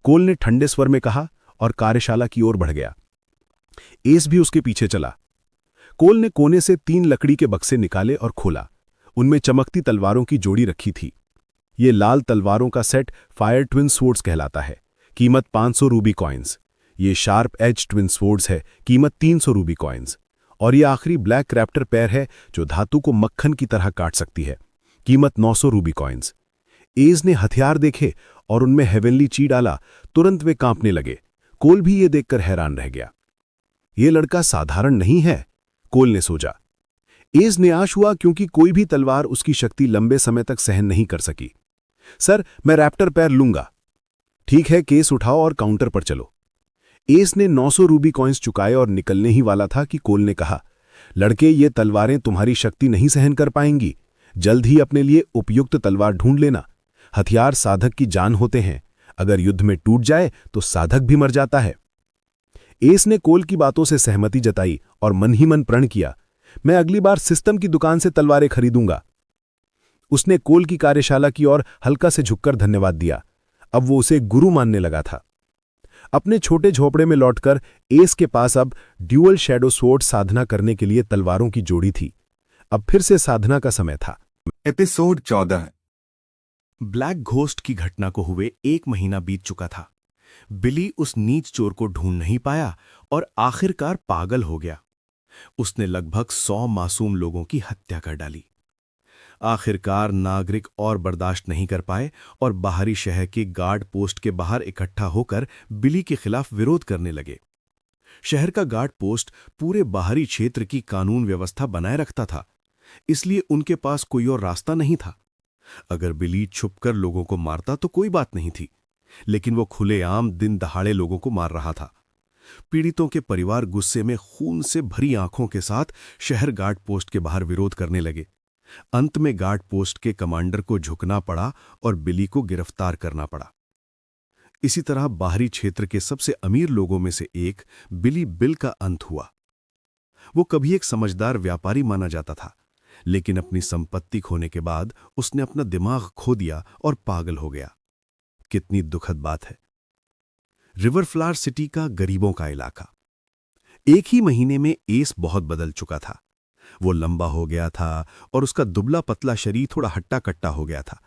कोल ने ठंडे स्वर में कहा और कार्यशाला की ओर बढ़ गया। एस भी उसके पीछे चला। कोल ने कोने से 3 लकड़ी के बक्से निकाले और खोला। उनमें चमकती तलवारों की जोड़ी रखी थी। ये लाल तलवारों का सेट फायर ट्विन स्वॉर्ड्स कहलाता है। कीमत 500 रूबी कॉइन्स। ये शार्प एज ट्विन स्वॉर्ड्स है, कीमत 300 रूबी कॉइन्स। और ये आखिरी ब्लैक रैप्टर पैर है, जो धातु को मक्खन की तरह काट सकती है, कीमत 900 रूबी कॉइन्स। एज ने हथियार देखे और उनमें हेवनली ची डाला। तुरंत वे कांपने लगे। कोल भी ये देखकर हैरान रह गया। ये लड़का साधारण नहीं है, कोल ने सोचा। एज निराश हुआ क्योंकि कोई भी तलवार उसकी शक्ति लंबे समय तक सहन नहीं कर सकी। सर, मैं रैप्टर पैर लूंगा। ठीक है, केस उठाओ और काउंटर पर चलो। एस ने 900 रूबी कॉइन्स चुकाए और निकलने ही वाला था कि कोल ने कहा, लड़के, ये तलवारें तुम्हारी शक्ति नहीं सहन कर पाएंगी। जल्द ही अपने लिए उपयुक्त तलवार ढूंढ लेना। हथियार साधक की जान होते हैं, अगर युद्ध में टूट जाए तो साधक भी मर जाता है। एस ने कोल की बातों से सहमति जताई और मन ही मन प्रण किया, मैं अगली बार सिस्टम की दुकान से तलवारें खरीदूंगा। उसने कोल की कार्यशाला की ओर हल्का से झुककर धन्यवाद दिया। अब वो उसे गुरु मानने लगा था। अपने छोटे झोपड़े में लौटकर एस के पास अब ड्यूअल शैडो स्वॉर्ड साधना करने के लिए तलवारों की जोड़ी थी। अब फिर से साधना का समय था। एपिसोड 14। ब्लैक घोस्ट की घटना को हुए 1 महीना बीत चुका था। बिली उस नीच चोर को ढूंढ नहीं पाया और आखिरकार पागल हो गया। उसने लगभग 100 मासूम लोगों की हत्या कर डाली। आखिरकार नागरिक और बर्दाश्त नहीं कर पाए और बाहरी शहर के गार्ड पोस्ट के बाहर इकट्ठा होकर बिली के खिलाफ विरोध करने लगे। शहर का गार्ड पोस्ट पूरे बाहरी क्षेत्र की कानून व्यवस्था बनाए रखता था, इसलिए उनके पास कोई और रास्ता नहीं था। अगर बिली छुपकर लोगों को मारता तो कोई बात नहीं थी, लेकिन वो खुलेआम दिन दहाड़े लोगों को मार रहा था। पीड़ितों के परिवार गुस्से में खून से भरी आंखों के साथ शहर गार्ड पोस्ट के बाहर विरोध करने लगे। अंत में गार्ड पोस्ट के कमांडर को झुकना पड़ा और बिली को गिरफ्तार करना पड़ा। इसी तरह बाहरी क्षेत्र के सबसे अमीर लोगों में से एक बिली बिल का अंत हुआ। वो कभी एक समझदार व्यापारी माना जाता था, लेकिन अपनी संपत्ति खोने के बाद उसने अपना दिमाग खो दिया और पागल हो गया। कितनी दुखद बात है। रिवरफ्लावर सिटी का गरीबों का इलाका। 1 ही महीने में एस बहुत बदल चुका था। वो लंबा हो गया था और उसका दुबला पतला शरीर थोड़ा हट्टा कट्टा हो गया था।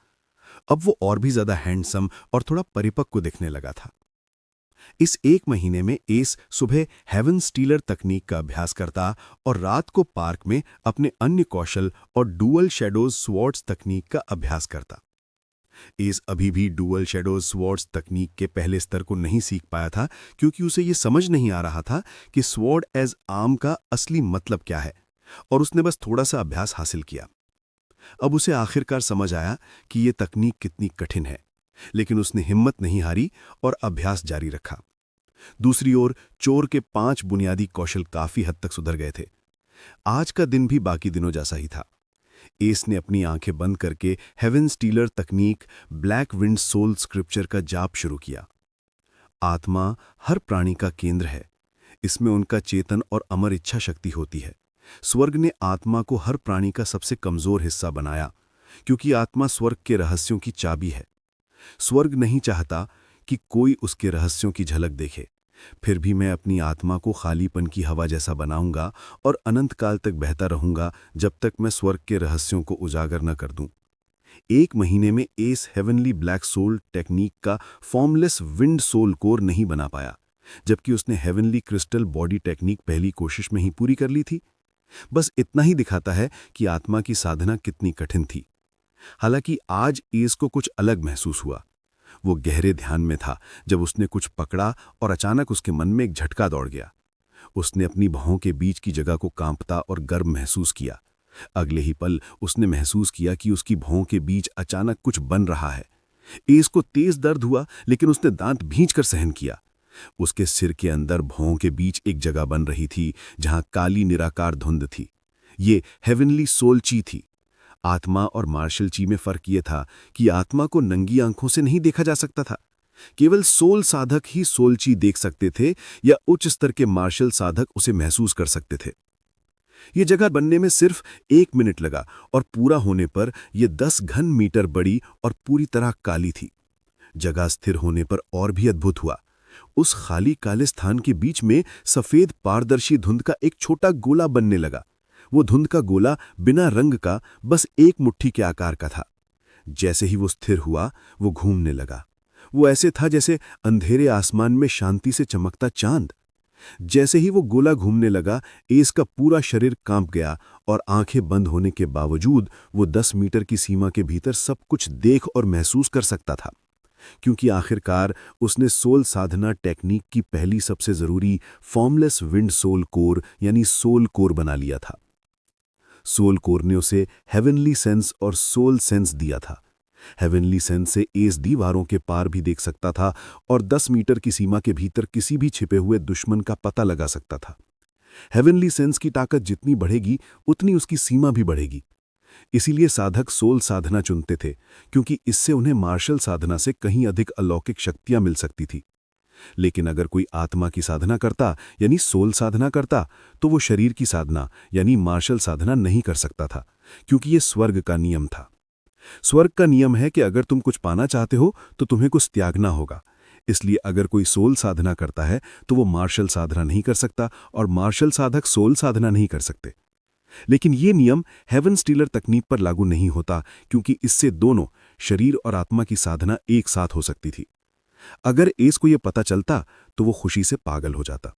अब वो और भी ज्यादा हैंडसम और थोड़ा परिपक्व दिखने लगा था। इस 1 महीने में एस सुबह हेवन स्टीलर तकनीक का अभ्यास करता और रात को पार्क में अपने अन्य कौशल और डुअल शैडोज स्वॉर्ड्स तकनीक का अभ्यास करता। एस अभी भी डुअल शैडोज स्वॉर्ड्स तकनीक के पहले स्तर को नहीं सीख पाया था, क्योंकि उसे यह समझ नहीं आ रहा था कि स्वॉर्ड एज आर्म का असली मतलब क्या है, और उसने बस थोड़ा सा अभ्यास हासिल किया। अब उसे आखिरकार समझ आया कि यह तकनीक कितनी कठिन है, लेकिन उसने हिम्मत नहीं हारी और अभ्यास जारी रखा। दूसरी ओर चोर के 5 बुनियादी कौशल काफी हद तक सुधर गए थे। आज का दिन भी बाकी दिनों जैसा ही था। एस ने अपनी आंखें बंद करके हेवन स्टीलर तकनीक ब्लैक विंड सोल स्क्रिप्चर का जाप शुरू किया। आत्मा हर प्राणी का केंद्र है। इसमें उनका चेतन और अमर इच्छा शक्ति होती है। स्वर्ग ने आत्मा को हर प्राणी का सबसे कमजोर हिस्सा बनाया, क्योंकि आत्मा स्वर्ग के रहस्यों की चाबी है। स्वर्ग नहीं चाहता कि कोई उसके रहस्यों की झलक देखे। फिर भी मैं अपनी आत्मा को खालीपन की हवा जैसा बनाऊंगा और अनंत काल तक बहता रहूंगा, जब तक मैं स्वर्ग के रहस्यों को उजागर न कर दूं। 1 महीने में S heavenly black soul technique का फॉर्मलेस विंड सोल कोर नहीं बना पाया, जबकि उसने हेवनली क्रिस्टल बॉडी टेक्निक पहली कोशिश में ही पूरी कर ली थी। बस इतना ही दिखाता है कि आत्मा की साधना कितनी कठिन थी। हालांकि आज एस को कुछ अलग महसूस हुआ। वो गहरे ध्यान में था जब उसने कुछ पकड़ा और अचानक उसके मन में एक झटका दौड़ गया। उसने अपनी भौं के बीच की जगह को कांपता और गर्म महसूस किया। अगले ही पल उसने महसूस किया कि उसकी भौं के बीच अचानक कुछ बन रहा है। एस को तेज दर्द हुआ, लेकिन उसने दांत भींचकर सहन किया। उसके सिर के अंदर भौं के बीच एक जगह बन रही थी जहां काली निराकार धुंध थी। ये हेवनली सोल ची थी। आत्मा और मार्शल ची में फर्क ये था कि आत्मा को नंगी आंखों से नहीं देखा जा सकता था। केवल सोल साधक ही सोल ची देख सकते थे, या उच्च स्तर के मार्शल साधक उसे महसूस कर सकते थे। यह जगह बनने में सिर्फ 1 मिनट लगा और पूरा होने पर यह 10 घन मीटर बड़ी और पूरी तरह काली थी। जगह स्थिर होने पर और भी अद्भुत हुआ। उस खाली काले स्थान के बीच में सफेद पारदर्शी धुंध का एक छोटा गोला बनने लगा। वो धुंध का गोला बिना रंग का, बस एक मुट्ठी के आकार का था। जैसे ही वो स्थिर हुआ, वो घूमने लगा। वो ऐसे था जैसे अंधेरे आसमान में शांति से चमकता चांद। जैसे ही वो गोला घूमने लगा, एस का पूरा शरीर कांप गया और आंखें बंद होने के बावजूद वो 10 मीटर की सीमा के भीतर सब कुछ देख और महसूस कर सकता था, क्योंकि आखिरकार उसने सोल साधना टेक्निक की पहली सबसे जरूरी फॉर्मलेस विंड सोल कोर यानी सोल कोर बना लिया था। सोल कोर ने उसे हेवनली सेंस और सोल सेंस दिया था। हेवनली सेंस से एस दीवारों के पार भी देख सकता था और 10 मीटर की सीमा के भीतर किसी भी छिपे हुए दुश्मन का पता लगा सकता था। हेवनली सेंस की ताकत जितनी बढ़ेगी, उतनी उसकी सीमा भी बढ़ेगी। इसीलिए साधक सोल साधना चुनते थे, क्योंकि इससे उन्हें मार्शल साधना से कहीं अधिक अलौकिक शक्तियां मिल सकती थी। लेकिन अगर कोई आत्मा की साधना करता यानी सोल साधना करता, तो वो शरीर की साधना यानी मार्शल साधना नहीं कर सकता था, क्योंकि ये स्वर्ग का नियम था। स्वर्ग का नियम है कि अगर तुम कुछ पाना चाहते हो तो तुम्हें कुछ त्यागना होगा। इसलिए अगर कोई सोल साधना करता है तो वो मार्शल साधना नहीं कर सकता, और मार्शल साधक सोल साधना नहीं कर सकते। लेकिन ये नियम हेवन स्टीलर तकनीक पर लागू नहीं होता, क्योंकि इससे दोनों शरीर और आत्मा की साधना एक साथ हो सकती थी। अगर एस को यह पता चलता तो वो खुशी से पागल हो जाता।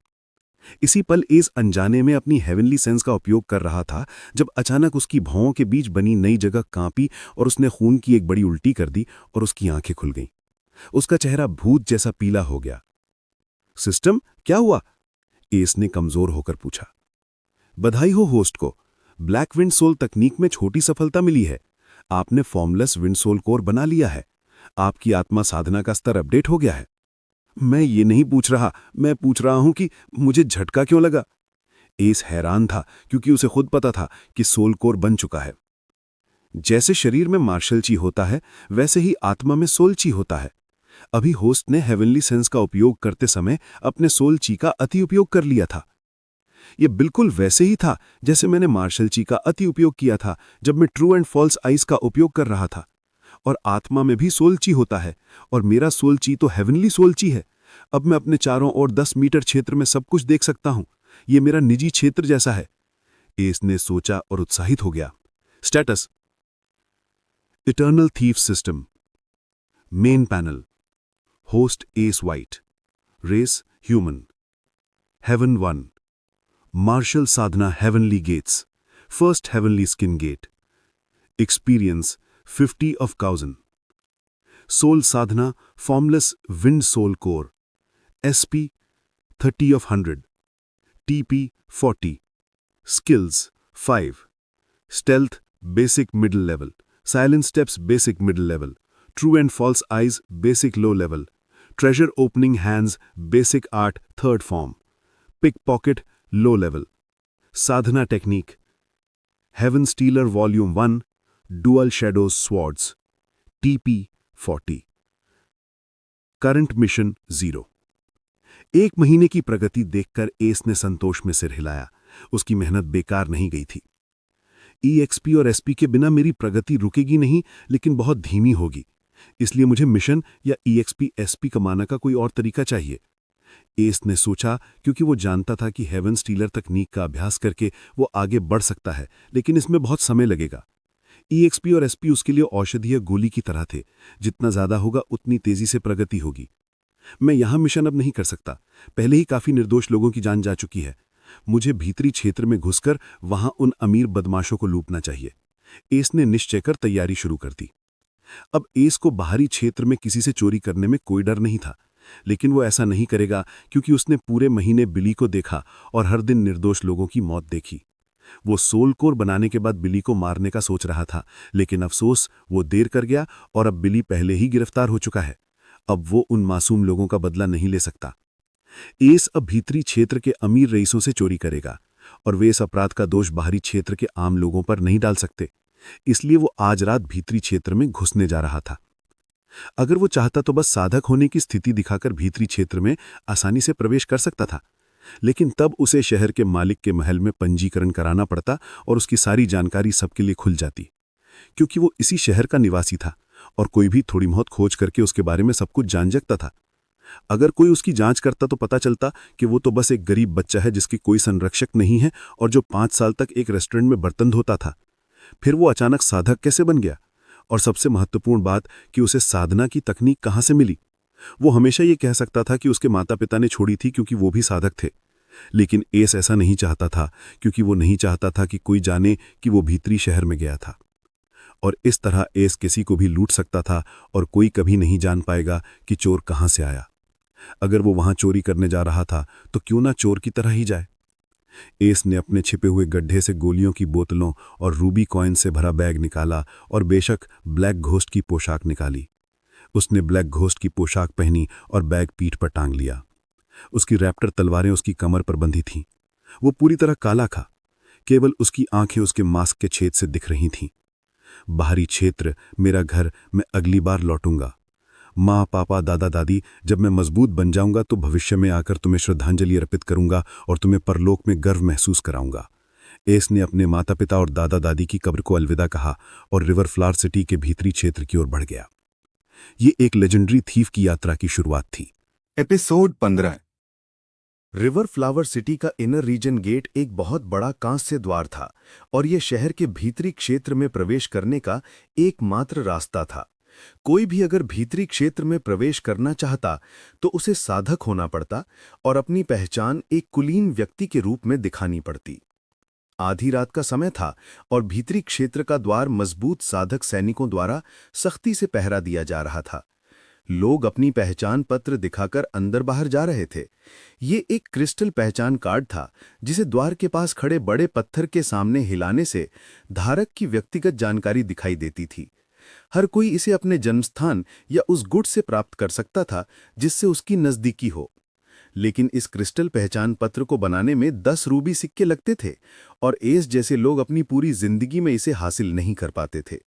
इसी पल एस अनजाने में अपनी हेवनली सेंस का उपयोग कर रहा था, जब अचानक उसकी भौं के बीच बनी नई जगह कांपी और उसने खून की एक बड़ी उल्टी कर दी और उसकी आंखें खुल गईं। उसका चेहरा भूत जैसा पीला हो गया। सिस्टम, क्या हुआ? एस ने कमजोर होकर पूछा। बधाई हो होस्ट को, ब्लैक विंड सोल तकनीक में छोटी सफलता मिली है। आपने फॉर्मलेस विंड सोल कोर बना लिया है। आपकी आत्मा साधना का स्तर अपडेट हो गया है। मैं ये नहीं पूछ रहा, मैं पूछ रहा हूं कि मुझे झटका क्यों लगा। एस हैरान था, क्योंकि उसे खुद पता था कि सोल कोर बन चुका है। जैसे शरीर में मार्शल ची होता है, वैसे ही आत्मा में सोल ची होता है। अभी होस्ट ने हेवनली सेंस का उपयोग करते समय अपने सोल ची का अति उपयोग कर लिया था। यह बिल्कुल वैसे ही था जैसे मैंने मार्शल ची का अति उपयोग किया था जब मैं ट्रू एंड फॉल्स आइज का उपयोग कर रहा था। और आत्मा में भी सोल ची होता है, और मेरा सोल ची तो हेवनली सोल ची है। अब मैं अपने चारों ओर 10 मीटर क्षेत्र में सब कुछ देख सकता हूं। यह मेरा निजी क्षेत्र जैसा है। एस ने सोचा और उत्साहित हो गया। Status: eternal thief system. Main panel: host S white, race human, heaven 1, martial sadhana heavenly gates, first heavenly skin gate, experience 50 of 1000, soul sadhana formless wind soul core, SP 30 of 100, TP 40, skills 5, stealth basic middle level, silent steps basic middle level, true and false eyes basic low level, treasure opening hands basic art 3rd form, pick pocket low level. Sadhana technique: heaven stealer volume 1, dual shadows swords, TP 40। Current mission 0। 1 महीने की प्रगति देखकर S ने संतोष में सिर हिलाया। उसकी मेहनत बेकार नहीं गई थी। EXP और SP के बिना मेरी प्रगति रुकेगी नहीं, लेकिन बहुत धीमी होगी। इसलिए मुझे मिशन या EXP SP कमाने का कोई और तरीका चाहिए। एस ने सोचा, क्योंकि वो जानता था कि हेवन स्टीलर तकनीक का अभ्यास करके वो आगे बढ़ सकता है, लेकिन इसमें बहुत समय लगेगा। EXP और SP उसके लिए औषधीय गोली की तरह थे। जितना ज्यादा होगा उतनी तेजी से प्रगति होगी। मैं यहां मिशन अब नहीं कर सकता। पहले ही काफी निर्दोष लोगों की जान जा चुकी है। मुझे भीतरी क्षेत्र में घुसकर वहां उन अमीर बदमाशों को लूटना चाहिए। एस ने निश्चय कर तैयारी शुरू कर दी। अब एस को बाहरी क्षेत्र में किसी से चोरी करने में कोई डर नहीं था, लेकिन वो ऐसा नहीं करेगा, क्योंकि उसने पूरे महीने बिली को देखा और हर दिन निर्दोष लोगों की मौत देखी। वो सोल कोर बनाने के बाद बिली को मारने का सोच रहा था, लेकिन अफसोस वो देर कर गया और अब बिली पहले ही गिरफ्तार हो चुका है। अब वो उन मासूम लोगों का बदला नहीं ले सकता। एस अब भीतरी क्षेत्र के अमीर रईसों से चोरी करेगा और वे इस अपराध का दोष बाहरी क्षेत्र के आम लोगों पर नहीं डाल सकते। इसलिए वो आज रात भीतरी क्षेत्र में घुसने जा रहा था। अगर वो चाहता तो बस साधक होने की स्थिति दिखाकर भीतरी क्षेत्र में आसानी से प्रवेश कर सकता था, लेकिन तब उसे शहर के मालिक के महल में पंजीकरण कराना पड़ता और उसकी सारी जानकारी सबके लिए खुल जाती, क्योंकि वो इसी शहर का निवासी था और कोई भी थोड़ी बहुत खोज करके उसके बारे में सब कुछ जान सकता था। अगर कोई उसकी जांच करता तो पता चलता कि वो तो बस एक गरीब बच्चा है जिसकी कोई संरक्षक नहीं है और जो 5 साल तक एक रेस्टोरेंट में बर्तन धोता था। फिर वो अचानक साधक कैसे बन गया? और सबसे महत्वपूर्ण बात कि उसे साधना की तकनीक कहाँ से मिली? वो हमेशा ये कह सकता था कि उसके माता पिता ने छोड़ी थी क्योंकि वो भी साधक थे, लेकिन एस ऐसा नहीं चाहता था, क्योंकि वो नहीं चाहता था कि कोई जाने कि वो भीतरी शहर में गया था। और इस तरह एस किसी को भी लूट सकता था और कोई कभी नहीं जान पाएगा कि चोर कहाँ से आया। अगर वो वहां चोरी करने जा रहा था तो क्यों ना चोर की तरह ही जाए। एस ने अपने छिपे हुए गड्ढे से गोलियों की बोतलों और रूबी कॉइन से भरा बैग निकाला और बेशक ब्लैक घोस्ट की पोशाक निकाली। उसने ब्लैक घोस्ट की पोशाक पहनी और बैग पीठ पर टांग लिया। उसकी रैप्टर तलवारें उसकी कमर पर बंधी थीं। वो पूरी तरह काला था, केवल उसकी आंखें उसके मास्क के छेद से दिख रही थीं। बाहरी क्षेत्र, मेरा घर, मैं अगली बार लौटूंगा। माँ, पापा, दादा, दादी, जब मैं मजबूत बन जाऊंगा तो भविष्य में आकर तुम्हें श्रद्धांजलि अर्पित करूंगा और तुम्हें परलोक में गर्व महसूस कराऊंगा। एस ने अपने माता पिता और दादा दादी की कब्र को अलविदा कहा और रिवर फ्लावर सिटी के भीतरी क्षेत्र की ओर बढ़ गया। ये एक लेजेंडरी थीफ की यात्रा की शुरुआत थी। एपिसोड 15। रिवर फ्लावर सिटी का इनर रीजन गेट एक बहुत बड़ा कांस्य द्वार था और यह शहर के भीतरी क्षेत्र में प्रवेश करने का एकमात्र रास्ता था। कोई भी अगर भीतरी क्षेत्र में प्रवेश करना चाहता तो उसे साधक होना पड़ता और अपनी पहचान एक कुलीन व्यक्ति के रूप में दिखानी पड़ती। आधी रात का समय था और भीतरी क्षेत्र का द्वार मजबूत साधक सैनिकों द्वारा सख्ती से पहरा दिया जा रहा था। लोग अपनी पहचान पत्र दिखाकर अंदर बाहर जा रहे थे। ये एक क्रिस्टल पहचान कार्ड था जिसे द्वार के पास खड़े बड़े पत्थर के सामने हिलाने से धारक की व्यक्तिगत जानकारी दिखाई देती थी। हर कोई इसे अपने जन्मस्थान या उस गुट से प्राप्त कर सकता था जिससे उसकी नजदीकी हो। लेकिन इस क्रिस्टल पहचान पत्र को बनाने में 10 रूबी सिक्के लगते थे और एस जैसे लोग अपनी पूरी जिंदगी में इसे हासिल नहीं कर पाते थे।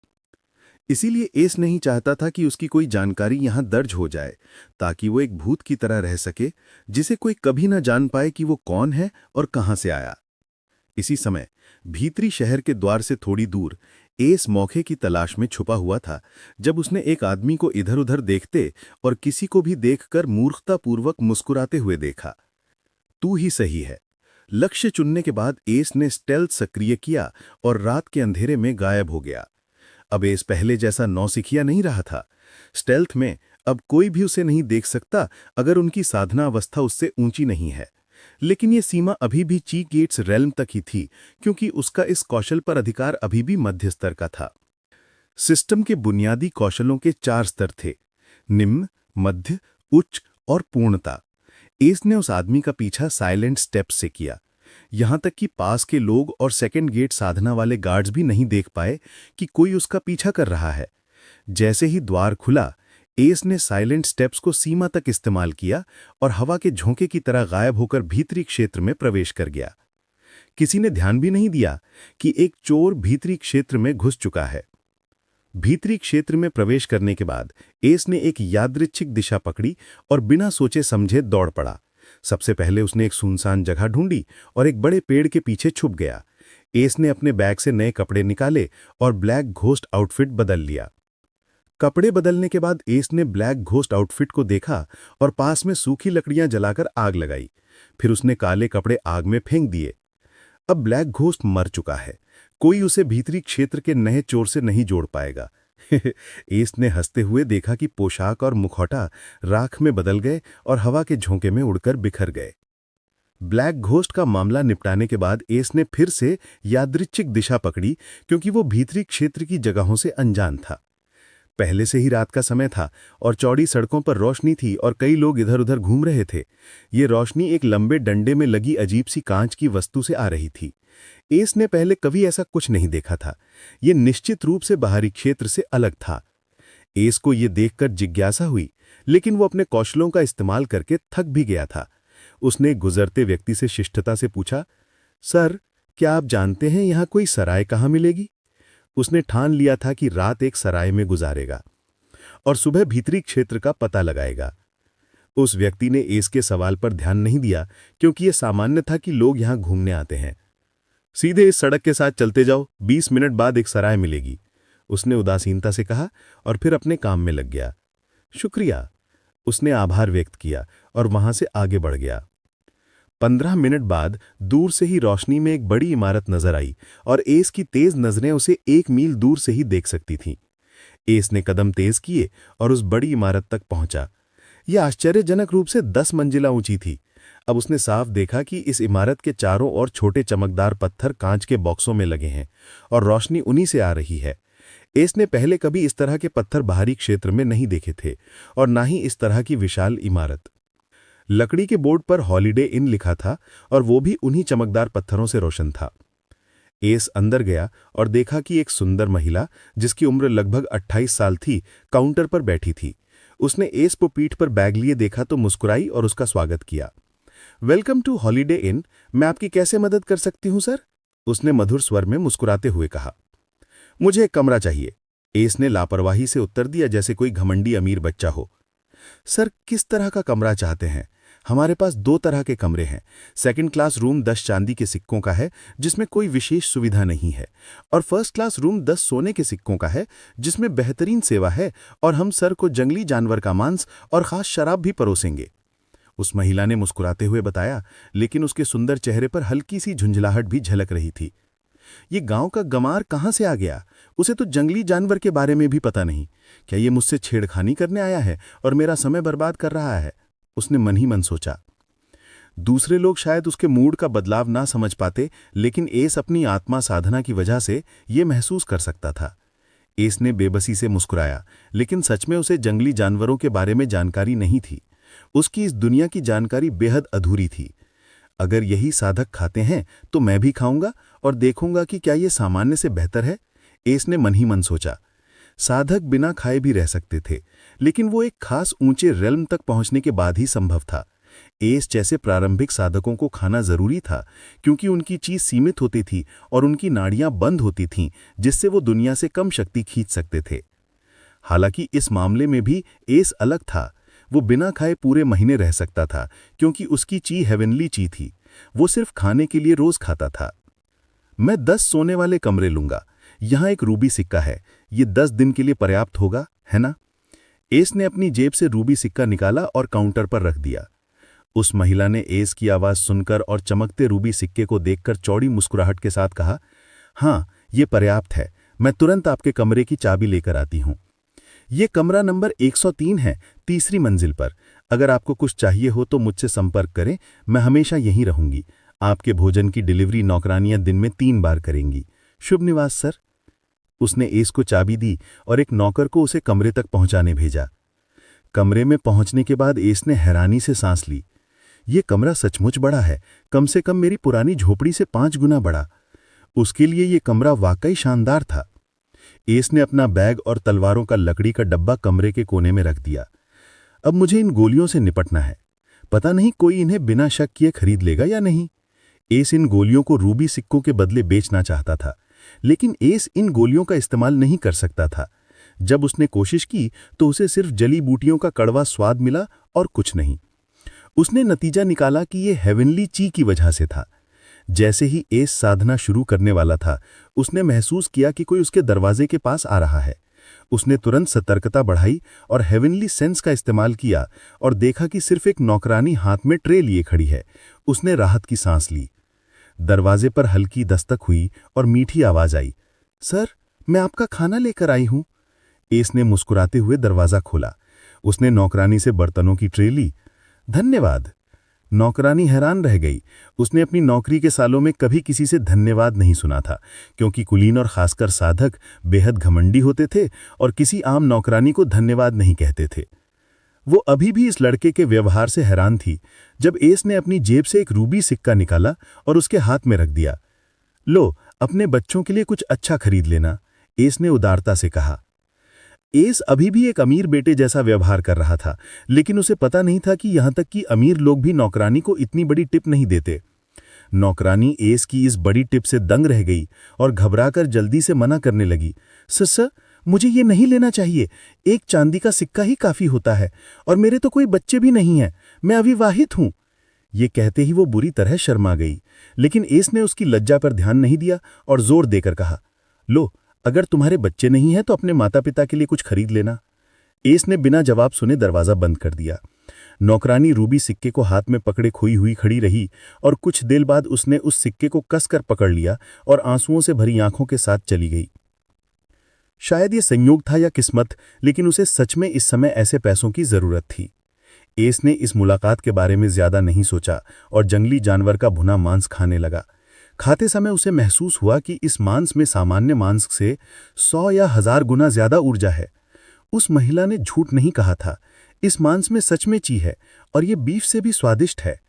इसीलिए एस नहीं चाहता था कि उसकी कोई जानकारी यहां दर्ज हो जाए, ताकि वो एक भूत की तरह रह सके जिसे कोई कभी न जान पाए कि वो कौन है और कहां से आया। इसी समय भीतरी शहर के द्वार से थोड़ी दूर एस मौके की तलाश में छुपा हुआ था जब उसने एक आदमी को इधर उधर देखते और किसी को भी देखकर मूर्खतापूर्वक मुस्कुराते हुए देखा। तू ही सही है। लक्ष्य चुनने के बाद एस ने स्टेल्थ सक्रिय किया और रात के अंधेरे में गायब हो गया। अब एस पहले जैसा नौसिखिया नहीं रहा था। स्टेल्थ में अब कोई भी उसे नहीं देख सकता अगर उनकी साधना अवस्था उससे ऊंची नहीं है। लेकिन ये सीमा अभी भी ची गेट्स रेल्म तक ही थी, क्योंकि उसका इस कौशल पर अधिकार अभी भी मध्य स्तर का था। सिस्टम के बुनियादी कौशलों के 4 स्तर थे: निम्न, मध्य, उच्च और पूर्णता। एस ने उस आदमी का पीछा साइलेंट स्टेप्स से किया, यहां तक कि पास के लोग और सेकंड गेट साधना वाले गार्ड्स भी नहीं देख पाए कि कोई उसका पीछा कर रहा है। जैसे ही द्वार खुला, एस ने साइलेंट स्टेप्स को सीमा तक इस्तेमाल किया और हवा के झोंके की तरह गायब होकर भीतरी क्षेत्र में प्रवेश कर गया। किसी ने ध्यान भी नहीं दिया कि एक चोर भीतरी क्षेत्र में घुस चुका है। भीतरी क्षेत्र में प्रवेश करने के बाद एस ने एक यादृच्छिक दिशा पकड़ी और बिना सोचे समझे दौड़ पड़ा। सबसे पहले उसने एक सुनसान जगह ढूंढी और एक बड़े पेड़ के पीछे छुप गया। एस ने अपने बैग से नए कपड़े निकाले और ब्लैक घोस्ट आउटफिट बदल लिया। कपड़े बदलने के बाद एस ने ब्लैक घोस्ट आउटफिट को देखा और पास में सूखी लकड़ियां जलाकर आग लगाई। फिर उसने काले कपड़े आग में फेंक दिए। अब ब्लैक घोस्ट मर चुका है, कोई उसे भीतरी क्षेत्र के नए चोर से नहीं जोड़ पाएगा। एस ने हंसते हुए देखा कि पोशाक और मुखौटा राख में बदल गए और हवा के झोंके में उड़कर बिखर गए। ब्लैक घोस्ट का मामला निपटाने के बाद एस ने फिर से यादृच्छिक दिशा पकड़ी, क्योंकि वो भीतरी क्षेत्र की जगहों से अनजान था। पहले से ही रात का समय था और चौड़ी सड़कों पर रोशनी थी और कई लोग इधर उधर घूम रहे थे। ये रोशनी एक लंबे डंडे में लगी अजीब सी कांच की वस्तु से आ रही थी। एस ने पहले कभी ऐसा कुछ नहीं देखा था। ये निश्चित रूप से बाहरी क्षेत्र से अलग था। एस को ये देखकर जिज्ञासा हुई, लेकिन वो अपने कौशलों का इस्तेमाल करके थक भी गया था। उसने गुजरते व्यक्ति से शिष्टता से पूछा, सर, क्या आप जानते हैं यहाँ कोई सराय कहाँ मिलेगी? उसने ठान लिया था कि रात एक सराय में गुजारेगा और सुबह भीतरी क्षेत्र का पता लगाएगा। उस व्यक्ति ने एस के सवाल पर ध्यान नहीं दिया, क्योंकि यह सामान्य था कि लोग यहां घूमने आते हैं। सीधे इस सड़क के साथ चलते जाओ, 20 मिनट बाद एक सराय मिलेगी, उसने उदासीनता से कहा और फिर अपने काम में लग गया। शुक्रिया, उसने आभार व्यक्त किया और वहां से आगे बढ़ गया। 15 मिनट बाद दूर से ही रोशनी में एक बड़ी इमारत नजर आई और एस की तेज नजरें उसे 1 मील दूर से ही देख सकती थीं। एस ने कदम तेज किए और उस बड़ी इमारत तक पहुंचा। यह आश्चर्यजनक रूप से 10 मंजिला ऊंची थी। अब उसने साफ देखा कि इस इमारत के चारों ओर छोटे चमकदार पत्थर कांच के बॉक्सों में लगे हैं और रोशनी उन्हीं से आ रही है। एस ने पहले कभी इस तरह के पत्थर बाहरी क्षेत्र में नहीं देखे थे और ना ही इस तरह की विशाल इमारत। लकड़ी के बोर्ड पर हॉलिडे इन लिखा था और वो भी उन्हीं चमकदार पत्थरों से रोशन था। एस अंदर गया और देखा कि एक सुंदर महिला, जिसकी उम्र लगभग 28 साल थी, काउंटर पर बैठी थी। उसने एस को पीठ पर बैग लिए देखा तो मुस्कुराई और उसका स्वागत किया। वेलकम टू हॉलिडे इन, मैं आपकी कैसे मदद कर सकती हूं सर? उसने मधुर स्वर में मुस्कुराते हुए कहा। मुझे एक कमरा चाहिए, एस ने लापरवाही से उत्तर दिया, जैसे कोई घमंडी अमीर बच्चा हो। सर, किस तरह का कमरा चाहते हैं? हमारे पास 2 तरह के कमरे हैं। सेकंड क्लास रूम 10 चांदी के सिक्कों का है, जिसमें कोई विशेष सुविधा नहीं है, और फर्स्ट क्लास रूम 10 सोने के सिक्कों का है, जिसमें बेहतरीन सेवा है और हम सर को जंगली जानवर का मांस और खास शराब भी परोसेंगे। उस महिला ने मुस्कुराते हुए बताया, लेकिन उसके सुंदर चेहरे पर हल्की सी झुंझलाहट भी झलक रही थी। ये गांव का गमार कहाँ से आ गया? उसे तो जंगली जानवर के बारे में भी पता नहीं। क्या ये मुझसे छेड़खानी करने आया है और मेरा समय बर्बाद कर रहा है? उसने मन ही मन सोचा। दूसरे लोग शायद उसके मूड का बदलाव ना समझ पाते, लेकिन एस अपनी आत्मा साधना की वजह से ये महसूस कर सकता था। एस ने बेबसी से मुस्कुराया, लेकिन सच में उसे जंगली जानवरों के बारे में जानकारी नहीं थी। उसकी इस दुनिया की जानकारी बेहद अधूरी थी। अगर यही साधक खाते हैं तो मैं भी खाऊंगा और देखूंगा कि क्या ये सामान्य से बेहतर है, एस ने मन ही मन सोचा। साधक बिना खाए भी रह सकते थे, लेकिन वो एक खास ऊंचे रेल्म तक पहुंचने के बाद ही संभव था। एस जैसे प्रारंभिक साधकों को खाना जरूरी था, क्योंकि उनकी चीज सीमित होती थी और उनकी नाड़ियां बंद होती थीं, जिससे वो दुनिया से कम शक्ति खींच सकते थे। हालांकि इस मामले में भी एस अलग था। वो बिना खाए पूरे महीने रह सकता था, क्योंकि उसकी ची हेवनली ची थी। वो सिर्फ खाने के लिए रोज खाता था। मैं 10 सोने वाले कमरे लूंगा। यहां एक रूबी सिक्का है, ये 10 दिन के लिए पर्याप्त होगा, है ना? एस ने अपनी जेब से रूबी सिक्का निकाला और काउंटर पर रख दिया। उस महिला ने एस की आवाज सुनकर और चमकते रूबी सिक्के को देखकर चौड़ी मुस्कुराहट के साथ कहा, हाँ, ये पर्याप्त है। मैं तुरंत आपके कमरे की चाबी लेकर आती हूं। ये कमरा नंबर 103 है, 3री मंजिल पर। अगर आपको कुछ चाहिए हो तो मुझसे संपर्क करें, मैं हमेशा यहीं रहूंगी। आपके भोजन की डिलीवरी नौकरानियां दिन में 3 बार करेंगी। शुभ निवास सर। उसने एस को चाबी दी और एक नौकर को उसे कमरे तक पहुंचाने भेजा। कमरे में पहुंचने के बाद एस ने हैरानी से सांस ली। ये कमरा सचमुच बड़ा है, कम से कम मेरी पुरानी झोपड़ी से 5 गुना बड़ा। उसके लिए ये कमरा वाकई शानदार था। एस ने अपना बैग और तलवारों का लकड़ी का डब्बा कमरे के कोने में रख दिया। अब मुझे इन गोलियों से निपटना है। पता नहीं कोई इन्हें बिना शक किए खरीद लेगा या नहीं। एस इन गोलियों को रूबी सिक्कों के बदले बेचना चाहता था, लेकिन एस इन गोलियों का इस्तेमाल नहीं कर सकता था। जब उसने कोशिश की तो उसे सिर्फ जली बूटियों का कड़वा स्वाद मिला और कुछ नहीं। उसने नतीजा निकाला कि यह हेवनली ची की वजह से था। जैसे ही एस साधना शुरू करने वाला था, उसने महसूस किया कि कोई उसके दरवाजे के पास आ रहा है। उसने तुरंत सतर्कता बढ़ाई और हेवनली सेंस का इस्तेमाल किया और देखा कि सिर्फ एक नौकरानी हाथ में ट्रे लिए खड़ी है। उसने राहत की सांस ली। दरवाजे पर हल्की दस्तक हुई और मीठी आवाज आई, सर, मैं आपका खाना लेकर आई हूं। एस ने मुस्कुराते हुए दरवाजा खोला। उसने नौकरानी से बर्तनों की ट्रे ली। धन्यवाद। नौकरानी हैरान रह गई। उसने अपनी नौकरी के सालों में कभी किसी से धन्यवाद नहीं सुना था, क्योंकि कुलीन और खासकर साधक बेहद घमंडी होते थे और किसी आम नौकरानी को धन्यवाद नहीं कहते थे। वो अभी भी इस लड़के के व्यवहार से हैरान थी जब एस ने अपनी जेब से एक रूबी सिक्का निकाला और उसके हाथ में रख दिया। लो, अपने बच्चों के लिए कुछ अच्छा खरीद लेना, एस ने उदारता से कहा। एस अभी भी एक अमीर बेटे जैसा व्यवहार कर रहा था, लेकिन उसे पता नहीं था कि यहां तक कि अमीर लोग भी नौकरानी को इतनी बड़ी टिप नहीं देते। नौकरानी एस की इस बड़ी टिप से दंग रह गई और घबराकर जल्दी से मना करने लगी। सर, मुझे ये नहीं लेना चाहिए, एक चांदी का सिक्का ही काफी होता है और मेरे तो कोई बच्चे भी नहीं हैं, मैं अविवाहित हूं। ये कहते ही वो बुरी तरह शर्मा गई, लेकिन एस ने उसकी लज्जा पर ध्यान नहीं दिया और जोर देकर कहा, लो, अगर तुम्हारे बच्चे नहीं हैं तो अपने माता पिता के लिए कुछ खरीद लेना। एस ने बिना जवाब सुने दरवाजा बंद कर दिया। नौकरानी रूबी सिक्के को हाथ में पकड़े खोई हुई खड़ी रही और कुछ देर बाद उसने उस सिक्के को कसकर पकड़ लिया और आंसुओं से भरी आंखों के साथ चली गई। शायद ये संयोग था या किस्मत, लेकिन उसे सच में इस समय ऐसे पैसों की जरूरत थी। एस ने इस मुलाकात के बारे में ज्यादा नहीं सोचा और जंगली जानवर का भुना मांस खाने लगा। खाते समय उसे महसूस हुआ कि इस मांस में सामान्य मांस से 100 या 1000 गुना ज्यादा ऊर्जा है। उस महिला ने झूठ नहीं कहा था, इस मांस में सच में ची है और ये बीफ से भी स्वादिष्ट है।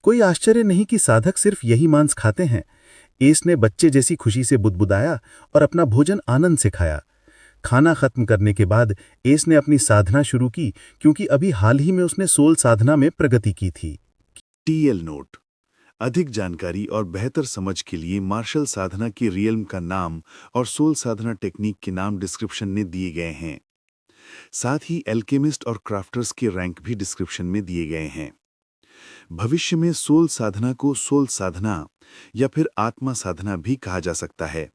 कोई आश्चर्य नहीं कि साधक सिर्फ यही मांस खाते हैं। एस ने बच्चे जैसी खुशी से बुदबुदाया और अपना भोजन आनंद से खाया। खाना खत्म करने के बाद एस ने अपनी साधना शुरू की, क्योंकि अभी हाल ही में उसने सोल साधना में प्रगति की थी। TL note. अधिक जानकारी और बेहतर समझ के लिए मार्शल साधना की रियल्म का नाम और सोल साधना टेक्निक के नाम डिस्क्रिप्शन में दिए गए हैं। साथ ही एल्केमिस्ट और क्राफ्टर्स के रैंक भी डिस्क्रिप्शन में दिए गए हैं। भविष्य में सोल साधना को सोल साधना या फिर आत्मा साधना भी कहा जा सकता है।